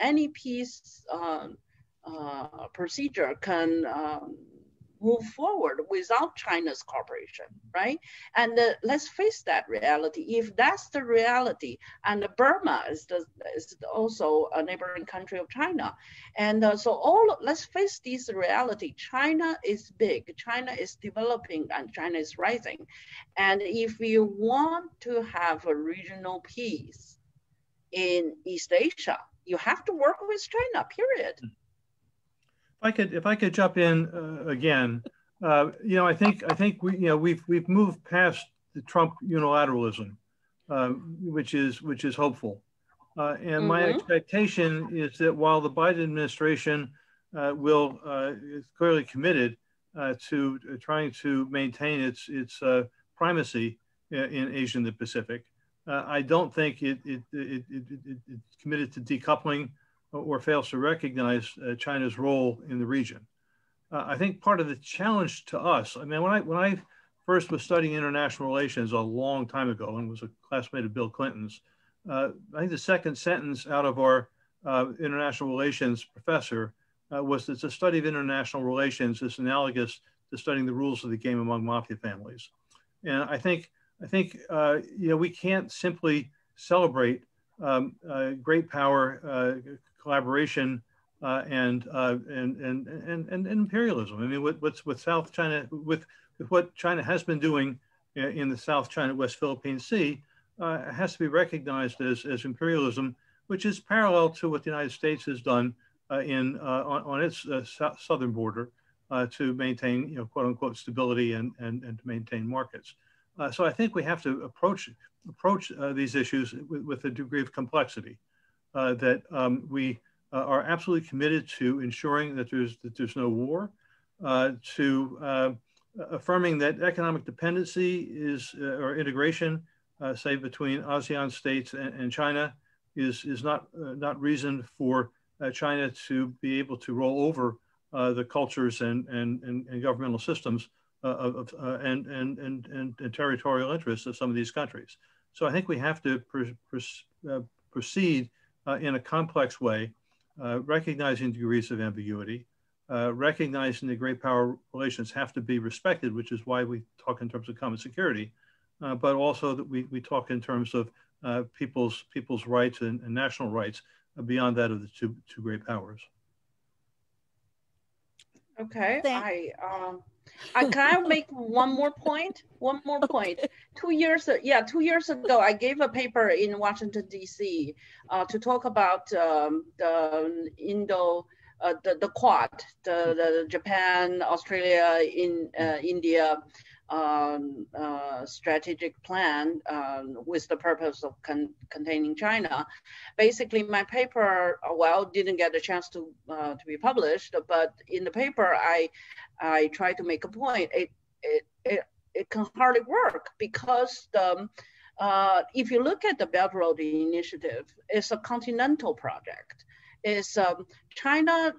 Speaker 3: any peace procedure can move forward without China's cooperation, right? And let's face that reality. If that's the reality, and Burma is also a neighboring country of China, and let's face this reality. China is big, China is developing, and China is rising. And if you want to have a regional peace in East Asia, you have to work with China, period.
Speaker 2: If I could jump in again, you know, I think we've moved past the Trump unilateralism, which is hopeful, and my expectation is that while the Biden administration is clearly committed to trying to maintain its primacy in Asia and the Pacific, I don't think it's committed to decoupling or fails to recognize China's role in the region. I think part of the challenge to us, I mean, when I first was studying international relations a long time ago and was a classmate of Bill Clinton's, I think the second sentence out of our international relations professor was that the study of international relations is analogous to studying the rules of the game among mafia families. And I think you know, we can't simply celebrate great power collaboration and imperialism. I mean, with South China, with what China has been doing in the South China West Philippine Sea, has to be recognized as imperialism, which is parallel to what the United States has done on its southern border to maintain, you know, quote unquote stability and to maintain markets. So I think we have to approach these issues with a degree of complexity. That we are absolutely committed to ensuring that there's no war, to affirming that economic dependency or integration, say between ASEAN states and China, is not reason for China to be able to roll over the cultures and governmental systems and territorial interests of some of these countries. So I think we have to proceed in a complex way, recognizing degrees of ambiguity, recognizing that great power relations have to be respected, which is why we talk in terms of common security, but also that we talk in terms of people's rights and national rights beyond that of the two great powers.
Speaker 3: Okay, can I make one more point? 2 years ago, I gave a paper in Washington, D.C. To talk about the Quad, the Japan, Australia, India strategic plan with the purpose of containing China. Basically, my paper, didn't get a chance to be published, but in the paper, I tried to make a point. It can hardly work because if you look at the Belt Road Initiative, it's a continental project. It's China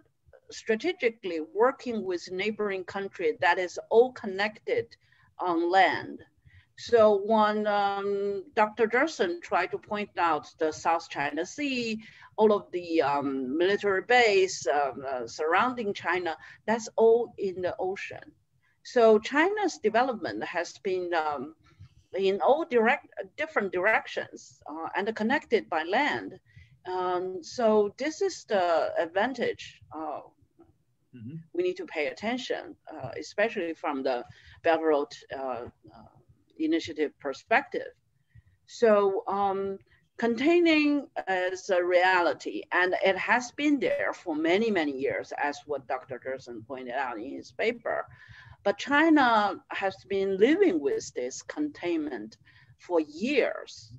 Speaker 3: strategically working with neighboring country that is all connected on land. So when Dr. Gerson tried to point out the South China Sea, all of the military base surrounding China, that's all in the ocean. So China's development has been in all different directions and connected by land. So this is the advantage. We need to pay attention, especially from the Belt Road Initiative perspective. So containing is a reality, and it has been there for many, many years, as what Dr. Gerson pointed out in his paper. But China has been living with this containment for years.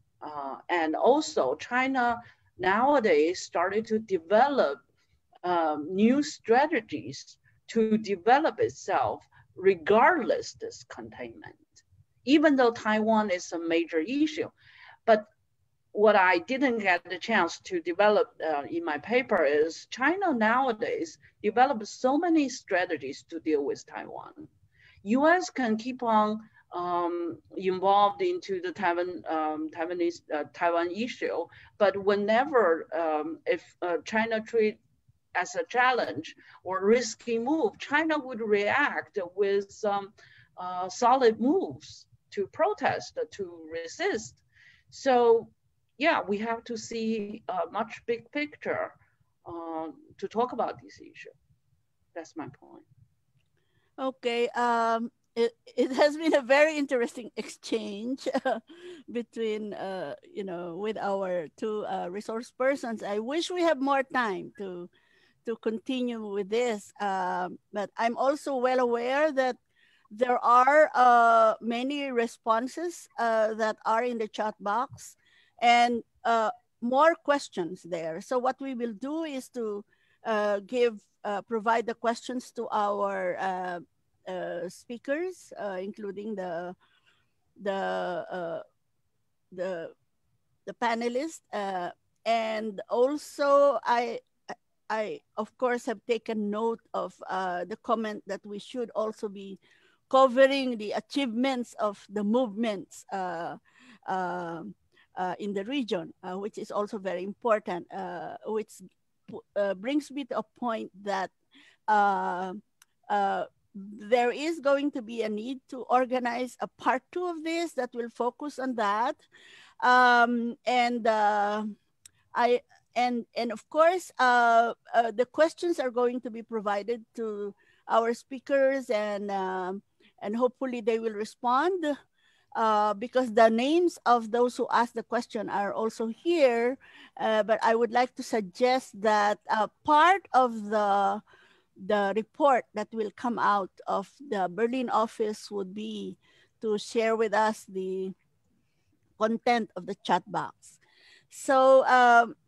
Speaker 3: And also China nowadays started to develop new strategies to develop itself regardless this containment, even though Taiwan is a major issue. But what I didn't get the chance to develop in my paper is China nowadays develops so many strategies to deal with Taiwan. US can keep on involved into the Taiwan issue, but whenever if China treat as a challenge or risky move, China would react with solid moves to protest, to resist. So yeah, we have to see a much big picture to talk about this issue. That's my point.
Speaker 1: Okay, it has been a very interesting exchange between, you know, with our two resource persons. I wish we have more time to continue with this, but I'm also well aware that there are many responses that are in the chat box and more questions there. So what we will do is to provide the questions to our speakers, including the panelists, and also I of course have taken note of the comment that we should also be covering the achievements of the movements in the region, which is also very important, which brings me to a point that there is going to be a need to organize a part 2 of this that will focus on that. And of course, the questions are going to be provided to our speakers, and hopefully they will respond because the names of those who asked the question are also here. But I would like to suggest that part of the report that will come out of the Berlin office would be to share with us the content of the chat box. So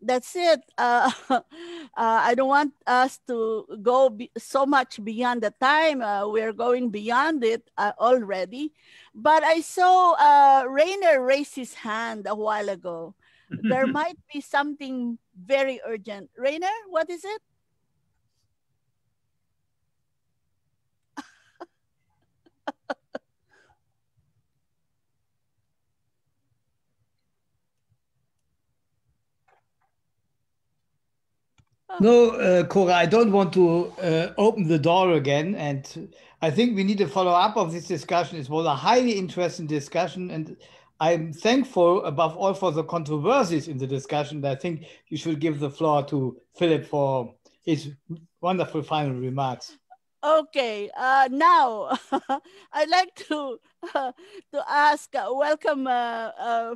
Speaker 1: that's it. I don't want us to go so much beyond the time. We're going beyond it already. But I saw Rainer raise his hand a while ago. There might be something very urgent. Rainer, what is it?
Speaker 10: No, Cora, I don't want to open the door again. And I think we need to follow up of this discussion. It was a highly interesting discussion. And I'm thankful above all for the controversies in the discussion. I think you should give the floor to Philip for his wonderful final remarks.
Speaker 1: Okay, now I'd like to welcome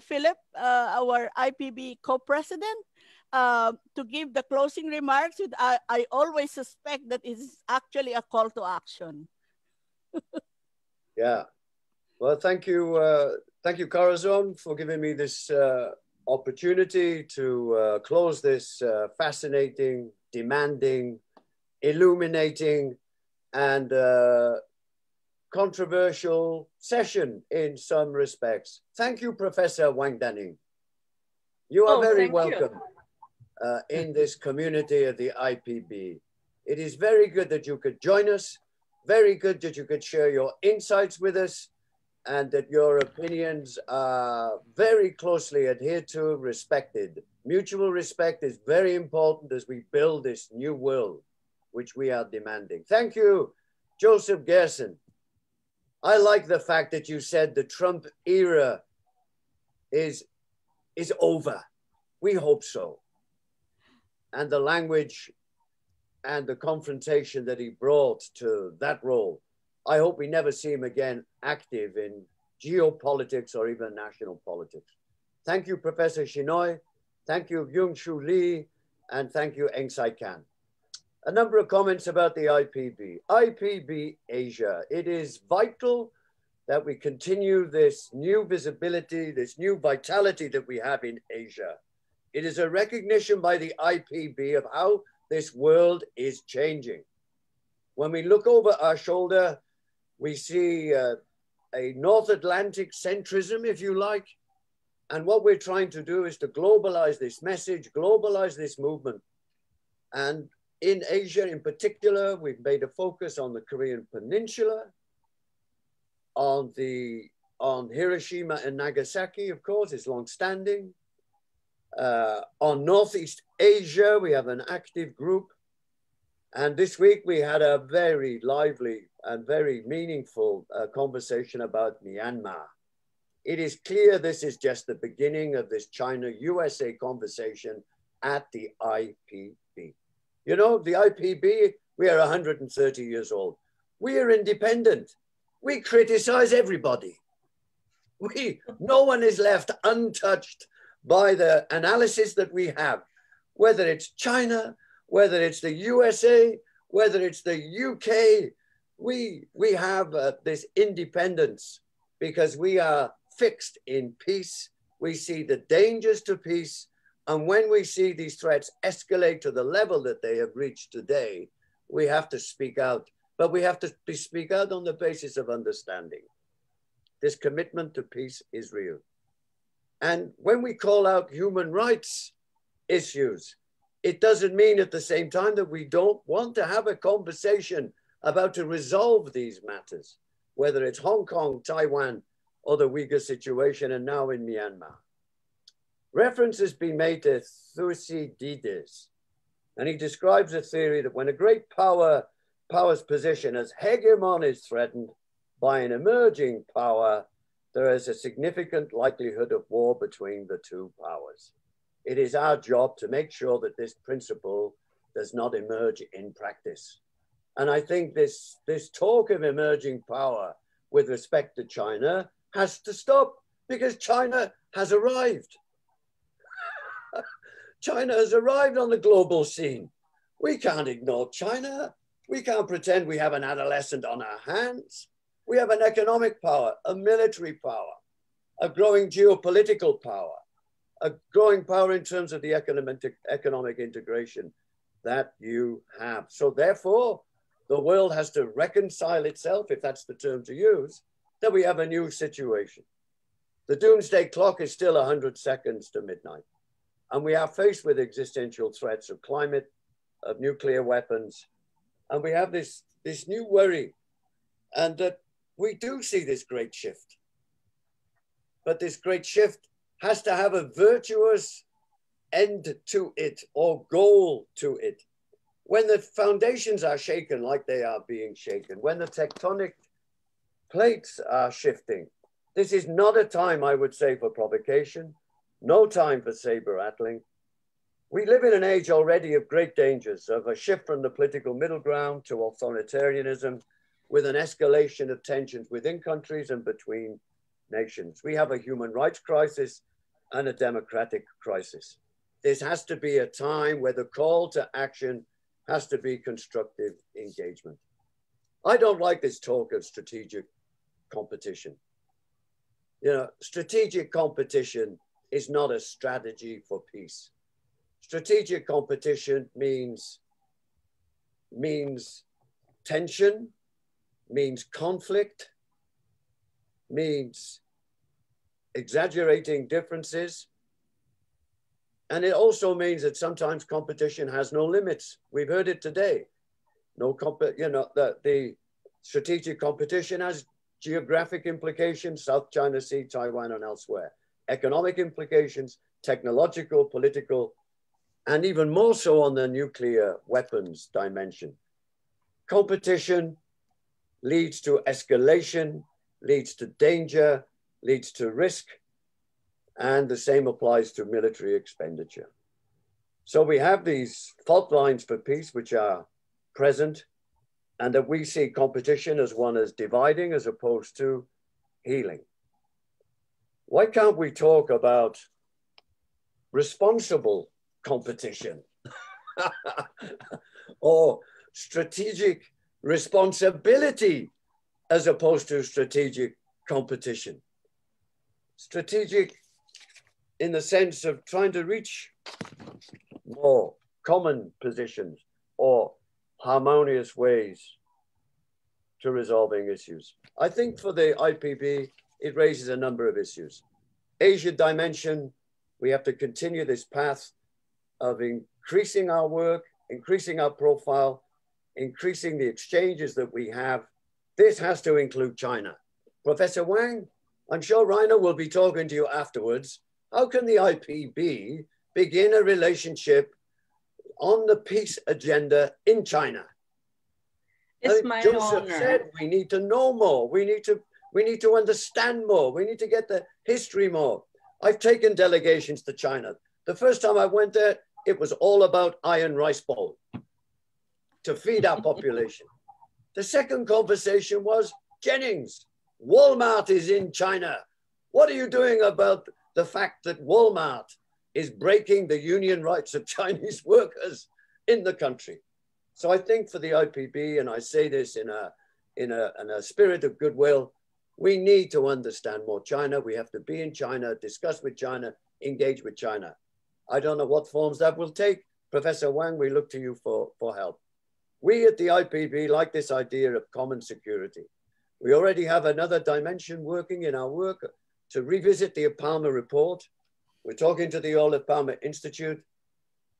Speaker 1: Philip, our IPB co-president, to give the closing remarks. I always suspect that it's actually a call to action.
Speaker 11: Yeah, well, thank you, Corazon, for giving me this opportunity to close this fascinating, demanding, illuminating, and controversial session in some respects. Thank you, Professor Wang Danning. You are very welcome in this community of the IPB. It is very good that you could join us, very good that you could share your insights with us, and that your opinions are very closely adhered to, respected. Mutual respect is very important as we build this new world which we are demanding. Thank you, Joseph Gerson. I like the fact that you said the Trump era is over. We hope so. And the language and the confrontation that he brought to that role, I hope we never see him again active in geopolitics or even national politics. Thank you, Professor Shinoy. Thank you, Byung-Chul Lee. And thank you, Eng Sai Kan. A number of comments about the IPB. IPB Asia. It is vital that we continue this new visibility, this new vitality that we have in Asia. It is a recognition by the IPB of how this world is changing. When we look over our shoulder, we see a North Atlantic centrism, if you like. And what we're trying to do is to globalize this message, globalize this movement. And in Asia in particular, we've made a focus on the Korean Peninsula, on Hiroshima and Nagasaki, of course, is longstanding. On Northeast Asia, we have an active group. And this week we had a very lively and very meaningful conversation about Myanmar. It is clear this is just the beginning of this China-USA conversation at the IPB. You know, the IPB, we are 130 years old. We are independent. We criticize everybody. No one is left untouched by the analysis that we have, whether it's China, whether it's the USA, whether it's the UK. We have this independence because we are fixed in peace. We see the dangers to peace. And when we see these threats escalate to the level that they have reached today, we have to speak out. But we have to speak out on the basis of understanding. This commitment to peace is real. And when we call out human rights issues, it doesn't mean at the same time that we don't want to have a conversation about to resolve these matters, whether it's Hong Kong, Taiwan, or the Uyghur situation, and now in Myanmar. Reference has been made to Thucydides, and he describes a theory that when a great power's position as hegemon is threatened by an emerging power, there is a significant likelihood of war between the two powers. It is our job to make sure that this principle does not emerge in practice. And I think this talk of emerging power with respect to China has to stop, because China has arrived. China has arrived on the global scene. We can't ignore China. We can't pretend we have an adolescent on our hands. We have an economic power, a military power, a growing geopolitical power, a growing power in terms of the economic integration that you have. So therefore, the world has to reconcile itself, if that's the term to use, that we have a new situation. The doomsday clock is still 100 seconds to midnight. And we are faced with existential threats of climate, of nuclear weapons. And we have this new worry. And that we do see this great shift. But this great shift has to have a virtuous end to it, or goal to it. When the foundations are shaken like they are being shaken, when the tectonic plates are shifting, this is not a time, I would say, for provocation, no time for saber rattling. We live in an age already of great dangers, of a shift from the political middle ground to authoritarianism, with an escalation of tensions within countries and between nations. We have a human rights crisis and a democratic crisis. This has to be a time where the call to action has to be constructive engagement. I don't like this talk of strategic competition. You know, strategic competition is not a strategy for peace. Strategic competition means tension, means conflict, means exaggerating differences. And it also means that sometimes competition has no limits. We've heard it today. The strategic competition has geographic implications, South China Sea, Taiwan, and elsewhere. Economic implications, technological, political, and even more so on the nuclear weapons dimension. Competition leads to escalation, leads to danger, leads to risk, and the same applies to military expenditure. So we have these fault lines for peace which are present, and that we see competition as one as dividing as opposed to healing. Why can't we talk about responsible competition or strategic responsibility as opposed to strategic competition? Strategic in the sense of trying to reach more common positions or harmonious ways to resolving issues. I think for the IPB, it raises a number of issues. Asia dimension, we have to continue this path of increasing our work, increasing our profile, increasing the exchanges that we have. This has to include China. Professor Wang, I'm sure Rainer will be talking to you afterwards. How can the IPB begin a relationship on the peace agenda in China?
Speaker 3: It's my
Speaker 11: Joseph
Speaker 3: honor.
Speaker 11: said we need to know more. We need to understand more. We need to get the history more. I've taken delegations to China. The first time I went there, it was all about iron rice bowl to feed our population. The second conversation was, Jennings, Walmart is in China. What are you doing about the fact that Walmart is breaking the union rights of Chinese workers in the country? So I think for the IPB, and I say this in a spirit of goodwill, we need to understand more China. We have to be in China, discuss with China, engage with China. I don't know what forms that will take. Professor Wang, we look to you for help. We at the IPB like this idea of common security. We already have another dimension working in our work to revisit the Palmer report. We're talking to the Olaf Palmer Institute.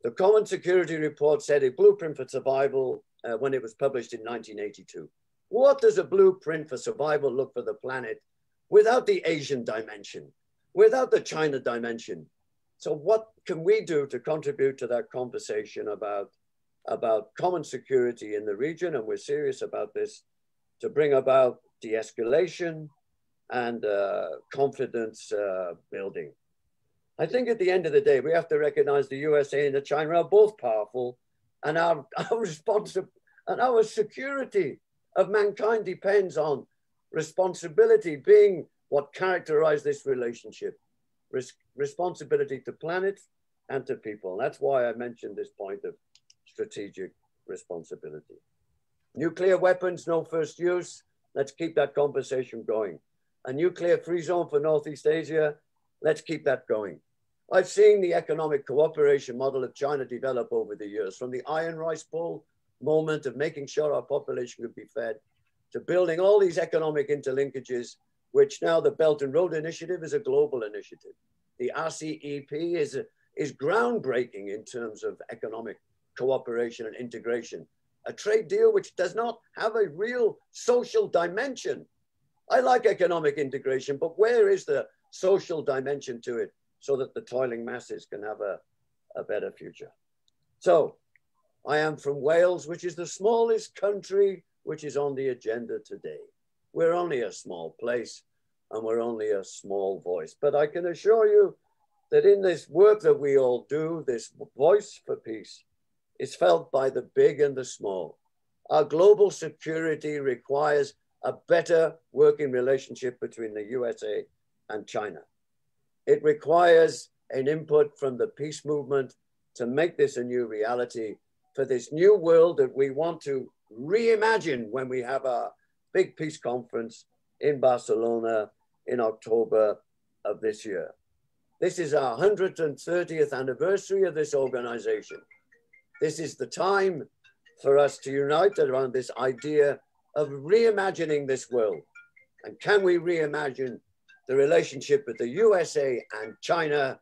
Speaker 11: The Common Security Report said a blueprint for survival when it was published in 1982. What does a blueprint for survival look for the planet without the Asian dimension, without the China dimension? So what can we do to contribute to that conversation about common security in the region? And we're serious about this, to bring about de-escalation and confidence building. I think at the end of the day, we have to recognize the USA and China are both powerful, and our responsibility and our security of mankind depends on responsibility being what characterizes this relationship. Responsibility to planet and to people. And that's why I mentioned this point of strategic responsibility. Nuclear weapons, no first use. Let's keep that conversation going. A nuclear free zone for Northeast Asia. Let's keep that going. I've seen the economic cooperation model of China develop over the years, from the iron rice bowl moment of making sure our population could be fed, to building all these economic interlinkages, which now the Belt and Road Initiative is a global initiative. The RCEP is groundbreaking in terms of economic cooperation and integration. A trade deal which does not have a real social dimension. I like economic integration, but where is the social dimension to it so that the toiling masses can have a better future? So I am from Wales, which is the smallest country which is on the agenda today. We're only a small place and we're only a small voice. But I can assure you that in this work that we all do, this voice for peace is felt by the big and the small. Our global security requires a better working relationship between the USA and China. It requires an input from the peace movement to make this a new reality for this new world that we want to reimagine when we have our big peace conference in Barcelona in October of this year. This is our 130th anniversary of this organization. This is the time for us to unite around this idea of reimagining this world. And can we reimagine the relationship with the USA and China,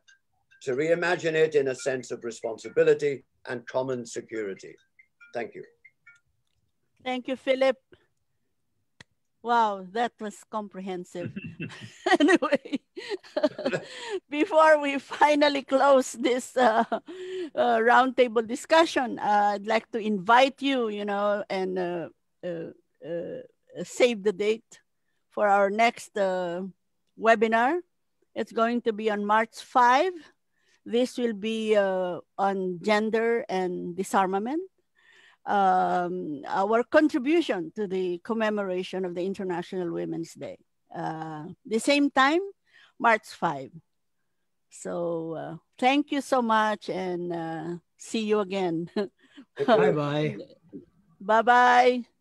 Speaker 11: to reimagine it in a sense of responsibility and common security? Thank you.
Speaker 1: Thank you, Philip. Wow, that was comprehensive. Anyway, before we finally close this roundtable discussion, I'd like to invite you, and save the date for our next webinar. It's going to be on March 5. This will be on gender and disarmament. Our contribution to the commemoration of the International Women's Day. The same time, March 5. So thank you so much, and see you again.
Speaker 10: Bye-bye.
Speaker 1: Bye-bye.